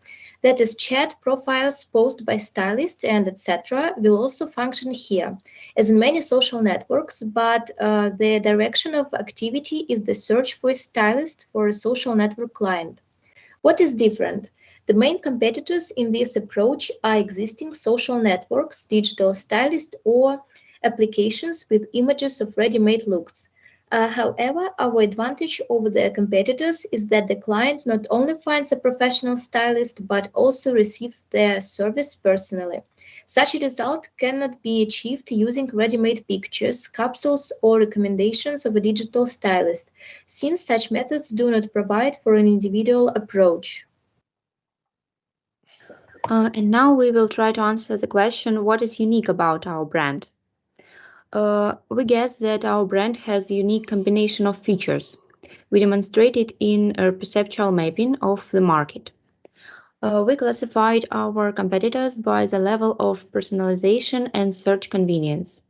That is, chat profiles posted by stylists and etc. will also function here, as in many social networks, but the direction of activity is the search for a stylist for a social network client. What is different? The main competitors in this approach are existing social networks, digital stylists, or applications with images of ready-made looks. However, our advantage over the competitors is that the client not only finds a professional stylist, but also receives their service personally. Such a result cannot be achieved using ready-made pictures, capsules, or recommendations of a digital stylist, since such methods do not provide for an individual approach. And now we will try to answer the question, what is unique about our brand? We guess that our brand has a unique combination of features. We demonstrate it in a perceptual mapping of the market. We classified our competitors by the level of personalization and search convenience.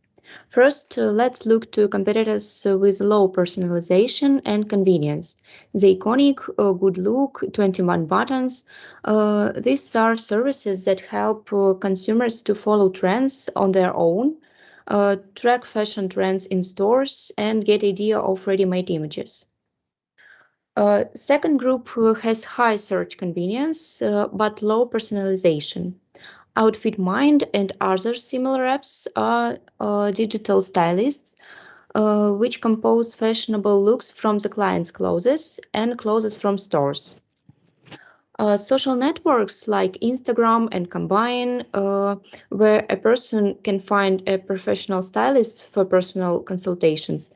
First, let's look to competitors with low personalization and convenience. The iconic good look 21 buttons. These are services that help consumers to follow trends on their own, track fashion trends in stores, and get idea of ready-made images. Second group has high search convenience, but low personalization. Outfit Mind and other similar apps are digital stylists, which compose fashionable looks from the client's clothes and clothes from stores. Social networks like Instagram and Combine, where a person can find a professional stylist for personal consultations.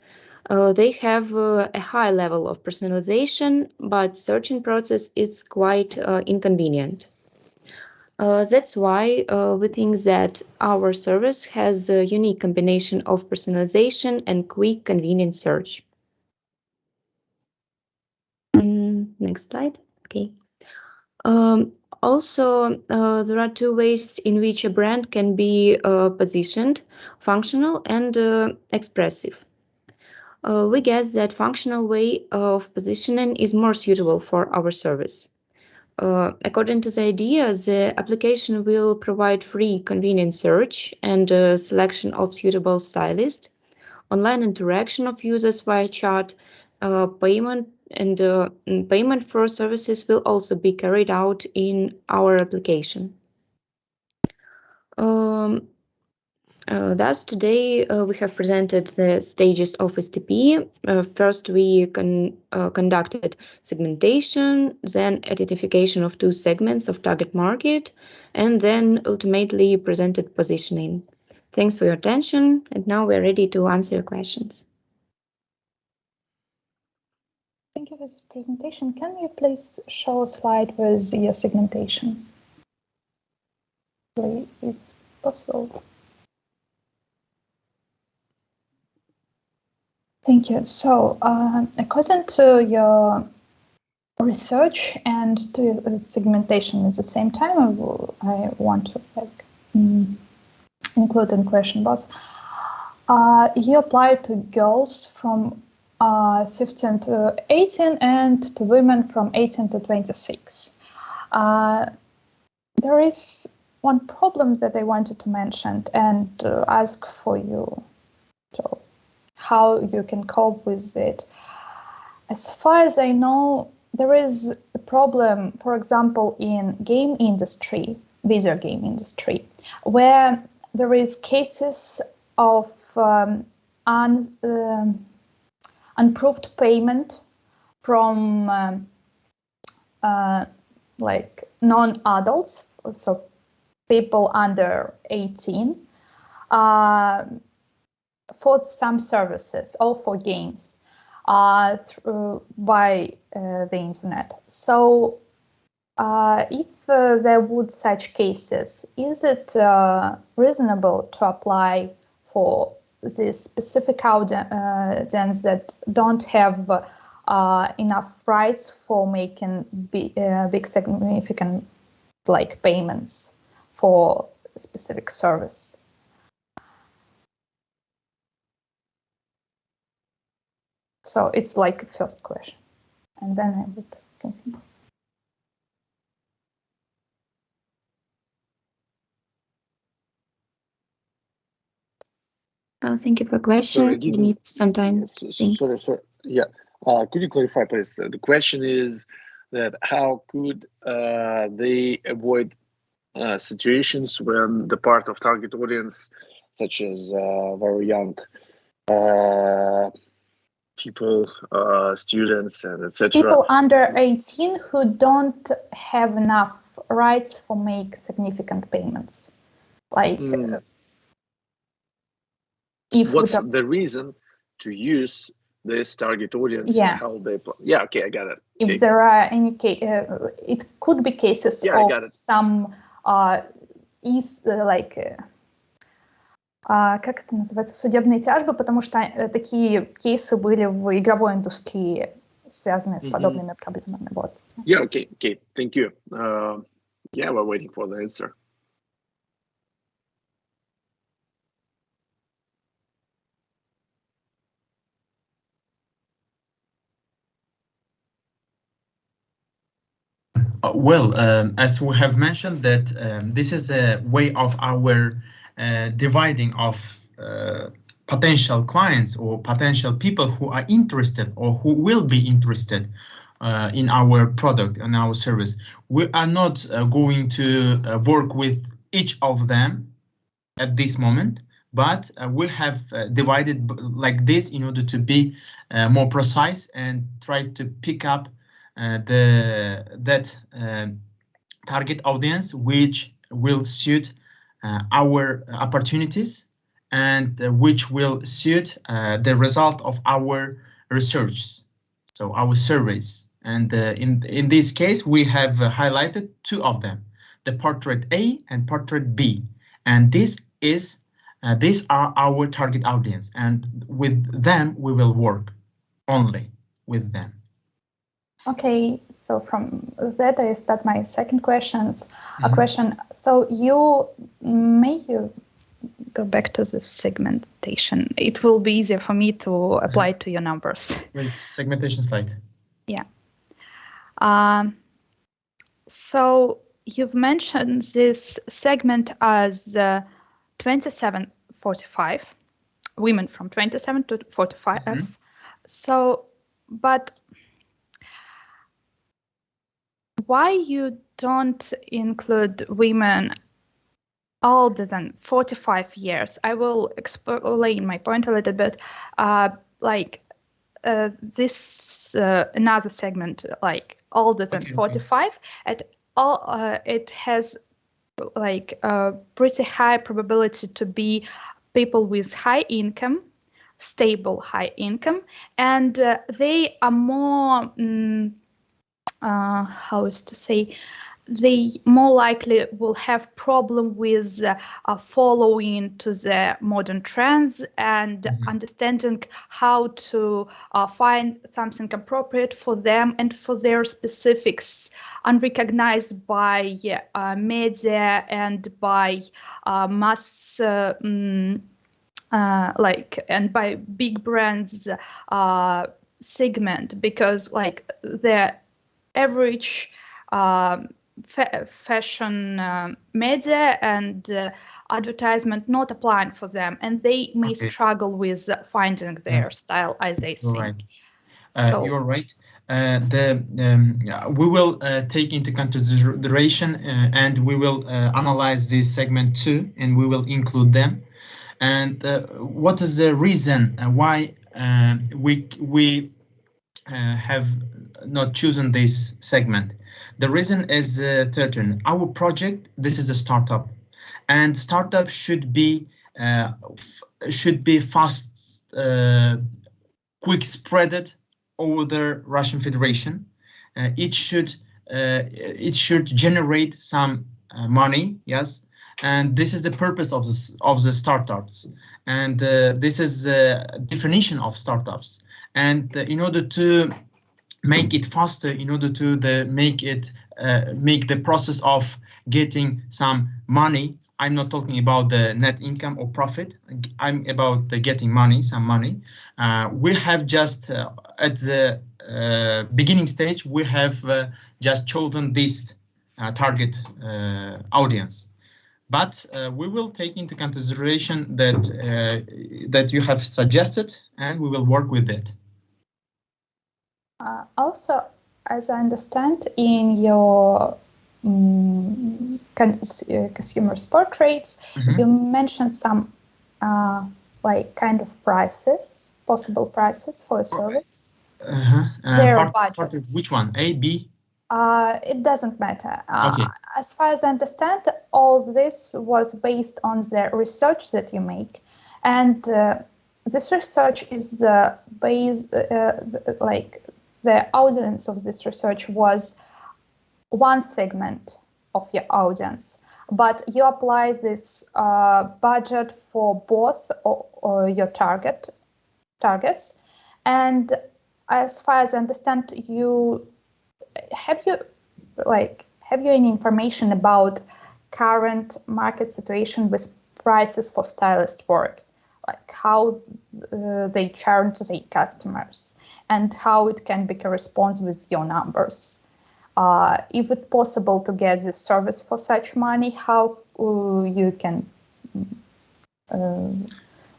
They have a high level of personalization, but searching process is quite inconvenient. That's why we think that our service has a unique combination of personalization and quick, convenient search. Next slide. Okay. Also, there are two ways in which a brand can be positioned, functional and expressive. We guess that functional way of positioning is more suitable for our service. According to the idea, the application will provide free, convenient search and selection of suitable stylists, online interaction of users via chat, payment, and payment for services will also be carried out in our application. Thus, today we have presented the stages of STP. First, we conducted segmentation, then identification of two segments of target market, and then ultimately presented positioning. Thanks for your attention, and now we're ready to answer your questions. Thank you for this presentation. Can you please show a slide with your segmentation? If possible. Thank you. So, according to your research and to segmentation at the same time, I want to include in question box. You apply to girls from 15 to 18 and to women from 18 to 26. There is one problem that I wanted to mention and ask for you to how you can cope with it. As far as I know, there is a problem, for example, in game industry, video game industry, where there is cases of unproved payment from like non-adults, so people under 18, for some services or for games by the internet. So if there would such cases, is it reasonable to apply for this specific audience that don't have enough rights for making big significant payments for specific service? So it's like a first question, and then I would continue. Thank you for the question. Sorry, We need some time to think. Sorry. Yeah. Could you clarify, please? The question is that how could they avoid situations when the part of target audience, such as very young people, students, and etc. People under 18 who don't have enough rights for make significant payments. Like, what's the reason to use this target audience? Yeah. And how they play? Yeah, okay, I got it. If Okay. there are any it could be cases Yeah, I got of it. some как это называется, судебные тяжбы, потому что такие кейсы были в игровой индустрии, связанные с подобными проблемами. Вот. Yeah, okay, thank you. Yeah, we're waiting for the answer. Well, as we have mentioned that this is a way of our dividing of potential clients or potential people who are interested or who will be interested in our product and our service. We are not going to work with each of them at this moment, but we have divided like this in order to be more precise and try to pick up that target audience which will suit our opportunities and which will suit the result of our research, so our surveys. And in this case, we have highlighted two of them, the portrait A and portrait B, and these are our target audience, and with them we will work only with them. Okay, so from that I start my second question. So you go back to the segmentation. It will be easier for me to apply to your numbers. With segmentation slide. Yeah. So you've mentioned this segment as 27-45, women from 27 to 45. So, but why you don't include women older than 45 years? I will explain my point a little bit. This another segment, like older than 45, it has like a pretty high probability to be people with high income, stable high income, and they are more how is to say, they more likely will have problem with following to the modern trends and understanding how to find something appropriate for them and for their specifics, unrecognized by media and by mass and by big brands segment, because like the average fashion media and advertisement not applying for them, and they may struggle with finding their style as they think. Right. You're right. We will take into consideration and we will analyze this segment too, and we will include them. And what is the reason why we have not chosen this segment? The reason is certain. Our project, this is a startup, and startup should be fast, quick spreaded over the Russian Federation. It should it should generate some money, yes. And this is the purpose of the startups, and this is the definition of startups. And in order to make it faster, in order to make the process of getting some money, I'm not talking about the net income or profit, I'm about getting money, some money. We have just at the beginning stage, we have just chosen this target audience. But we will take into consideration that you have suggested, and we will work with it. Also, as I understand, in your consumers portraits, you mentioned some like kind of prices, possible prices for a service. Their budget. Which one? A, B? It doesn't matter. Okay. As far as I understand, all this was based on the research that you make, and this research is based like the audience of this research was one segment of your audience, but you apply this budget for both or your targets. And as far as I understand, have you any information about current market situation with prices for stylist work, like how they charge their customers and how it can be corresponds with your numbers? If it's possible to get this service for such money, how you can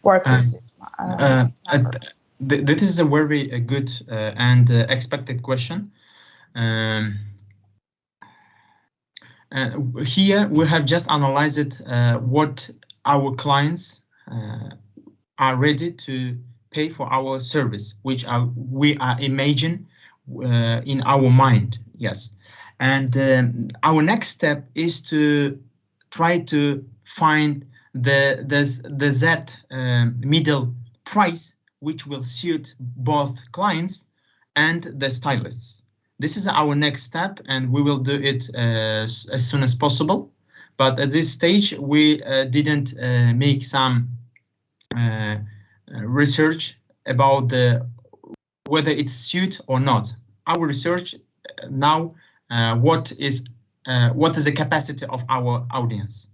work with this numbers? This is a very good and expected question. Here we have just analyzed what our clients are ready to pay for our service, which we are imagine in our mind, yes. And our next step is to try to find the Z middle price, which will suit both clients and the stylists. This is our next step, and we will do it as soon as possible. But at this stage, we didn't make some research about whether it's suit or not. Our research now, what is the capacity of our audience?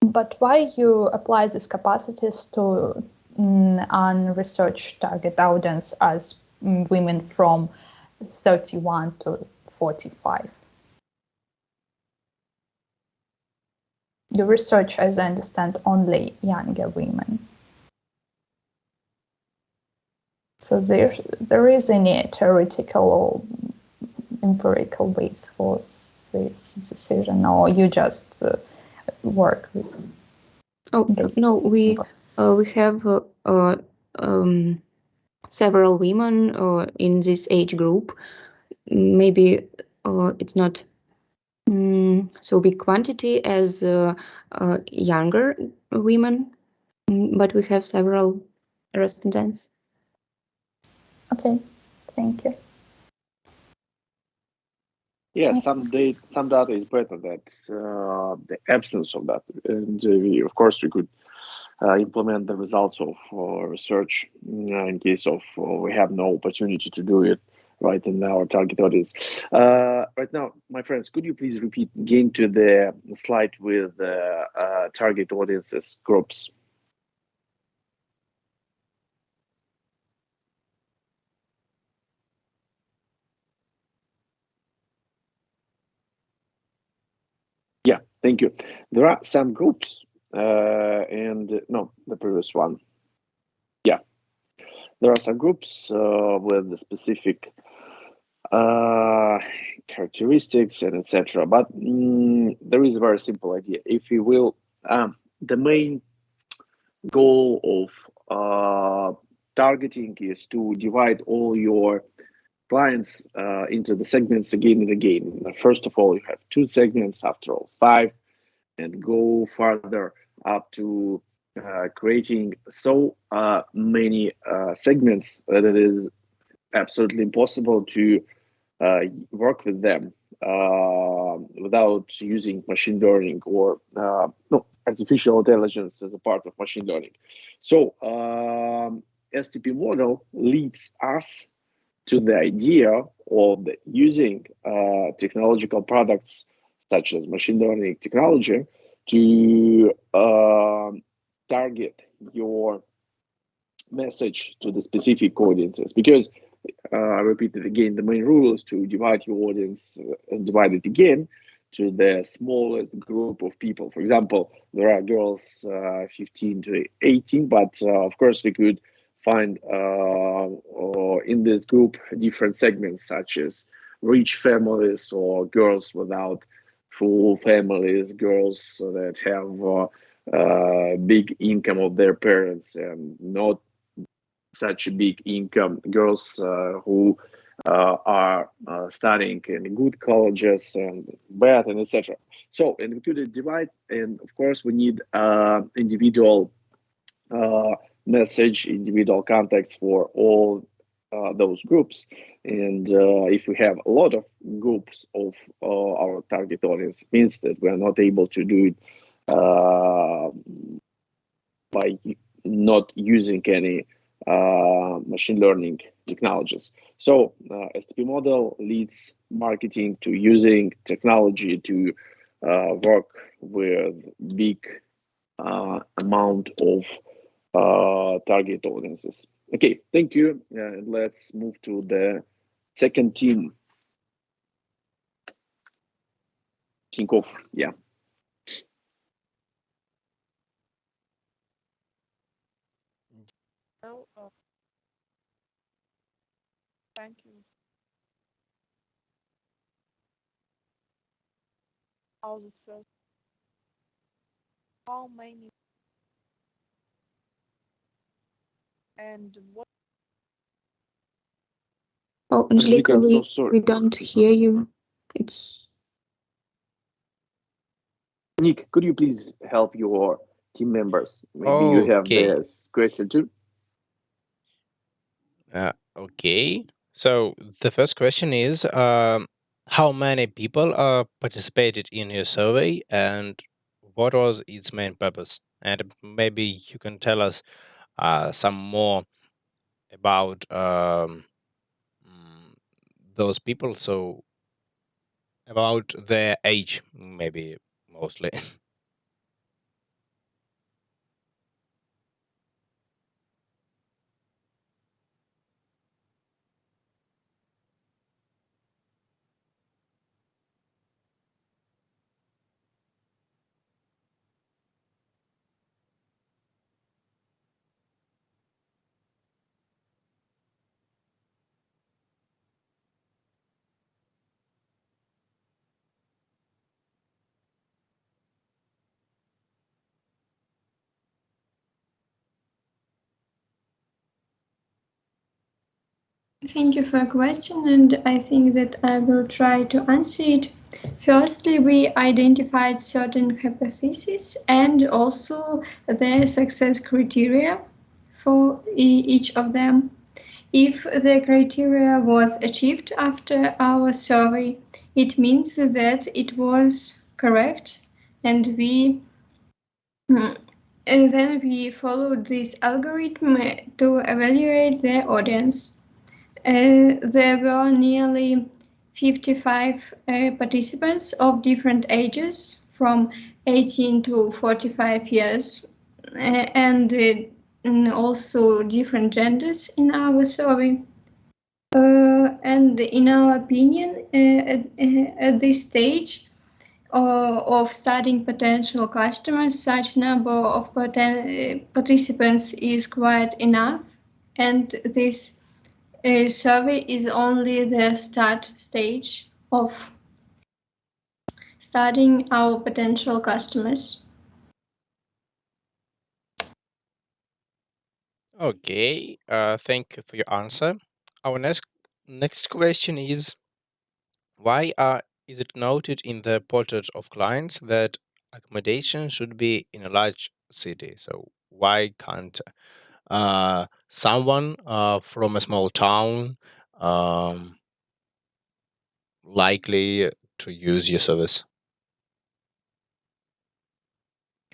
But why you apply these capacities to unresearched target audience as women from 31 to 45? You research, as I understand, only younger women. So there is any theoretical or empirical base for this decision, or you just work with? Oh no, we have several women in this age group. Maybe it's not so big quantity as younger women, but we have several respondents. Okay, thank you. Yeah, some data is better than the absence of that, and of course we could implement the results of research in case of we have no opportunity to do it right in our target audience. Right now, my friends, could you please repeat again to the slide with target audiences groups? Yeah, thank you. There are some groups, and no, the previous one. Yeah, there are some groups with the specific characteristics and etc. But there is a very simple idea. If you will, the main goal of targeting is to divide all your clients into the segments again and again. First of all, you have 2 segments, after all 5, and go further up to creating so many segments that it is absolutely impossible to work with them without using machine learning or no artificial intelligence as a part of machine learning. So STP model leads us to the idea of using technological products such as machine learning technology to target your message to the specific audiences. Because I repeat it again, the main rule is to divide your audience and divide it again to the smallest group of people. For example, there are girls 15 to 18, but of course we could find in this group different segments such as rich families or girls without full families, girls that have big income of their parents and not such a big income, girls who are studying in good colleges and bad and etc. So, and we could divide, and of course we need individual message, individual context for all those groups. And if we have a lot of groups of our target audience, it means that we are not able to do it by not using any machine learning technologies. So STP model leads marketing to using technology to work with big amount of target audiences. Okay, thank you. Let's move to the second team. Tinkoff, yeah. Well, thank you. How's it first? How many and what? Oh, Angelica, Angelica, I'm so we sorry. don't hear you. It's Nick, could you please help your team members? Maybe you have Okay. this question too. Okay. So the first question is, how many people participated in your survey, and what was its main purpose? And maybe you can tell us some more about those people. So about their age, maybe mostly. Thank you for your question, and I think that I will try to answer it. Firstly, we identified certain hypotheses and also their success criteria for each of them. If the criteria was achieved after our survey, it means that it was correct, and then we followed this algorithm to evaluate the audience. There were nearly 55 participants of different ages, from 18 to 45 years, and also different genders in our survey. And in our opinion, at this stage of studying potential customers, such number of participants is quite enough, and this survey is only the start stage of studying our potential customers. Okay. Thank you for your answer. Our next question is, why is it noted in the portrait of clients that accommodation should be in a large city? So why can't someone from a small town um, likely to use your service?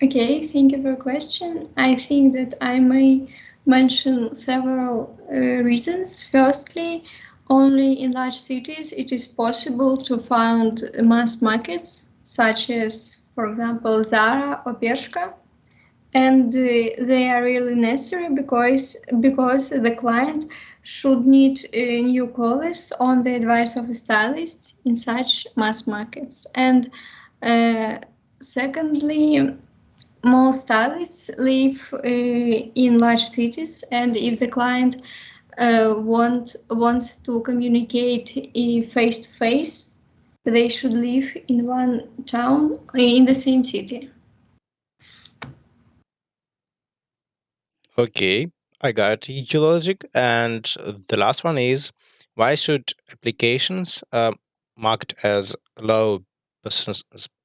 Okay, thank you for your question. I think that I may mention several reasons. Firstly, only in large cities it is possible to found mass markets such as, for example, Zara or Bershka, and they are really necessary because the client should need new clothes on the advice of a stylist in such mass markets. And secondly, most stylists live in large cities, and if the client wants to communicate face to face, they should live in one town in the same city. Okay, I got your logic. And the last one is, why should applications marked as low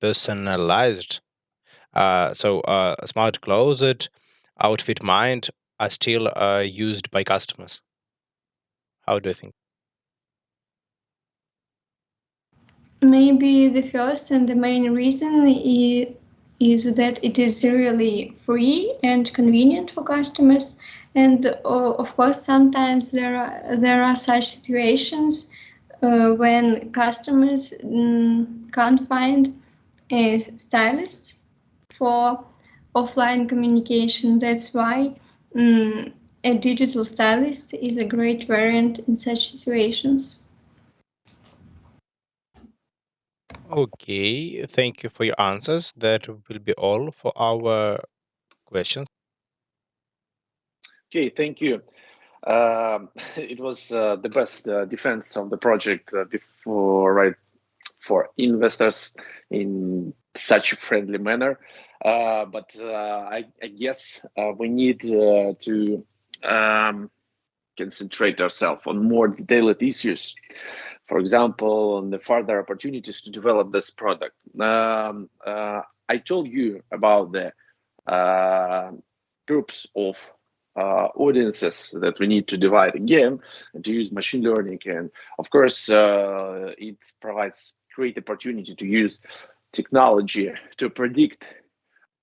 personalized? Smart closet, outfit mind are still used by customers. How do you think? Maybe the first and the main reason is that it is really free and convenient for customers. And of course, sometimes there are such situations when customers can't find a stylist for offline communication. That's why a digital stylist is a great variant in such situations. Okay, thank you for your answers. That will be all for our questions. Okay, thank you. It was the best defense of the project before, for investors in such a friendly manner. But I guess we need to concentrate ourselves on more detailed issues. For example, on the further opportunities to develop this product. I told you about the groups of audiences that we need to divide again and to use machine learning. And of course, it provides great opportunity to use technology to predict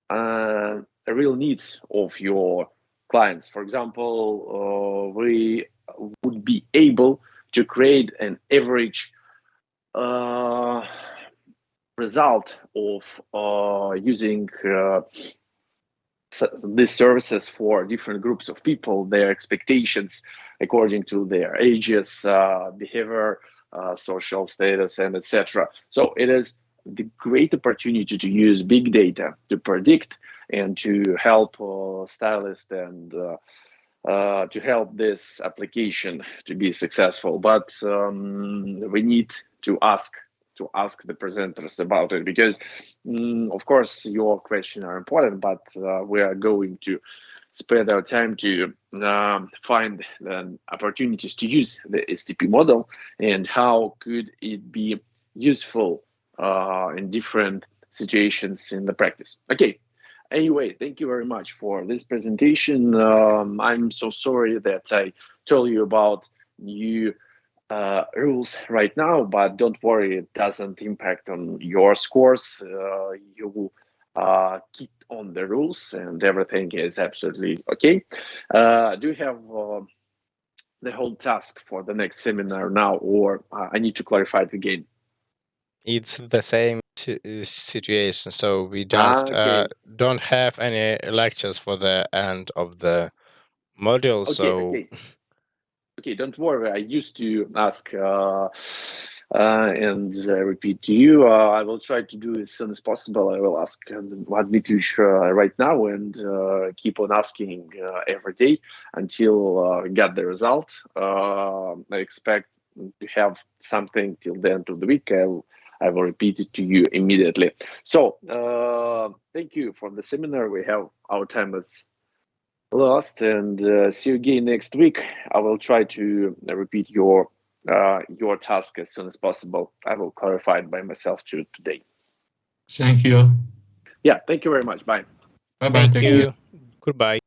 the real needs of your clients. For example, we would be able to create an average result of using these services for different groups of people, their expectations according to their ages, behavior, social status, and etc. So it is the great opportunity to use big data to predict and to help stylists and to help this application to be successful. But we need to ask the presenters about it, because of course your questions are important, but we are going to spend our time to find opportunities to use the STP model and how could it be useful in different situations in the practice. Okay. Anyway, thank you very much for this presentation. I'm so sorry that I told you about new rules right now, but don't worry, it doesn't impact on your scores. You keep on the rules and everything is absolutely okay. Do you have the whole task for the next seminar now, or I need to clarify it again? It's the same situation, so we just Okay. don't have any lectures for the end of the module. Okay. Okay, don't worry. I used to ask and repeat to you. I will try to do as soon as possible. I will ask Dmitrich right now and keep on asking every day until get the result. I expect to have something till the end of the week. I will repeat it to you immediately. So thank you for the seminar. We have our time is lost, and see you again next week. I will try to repeat your task as soon as possible. I will clarify it by myself today. Thank you. Yeah, thank you very much. Bye. Bye-bye. Thank you. Goodbye.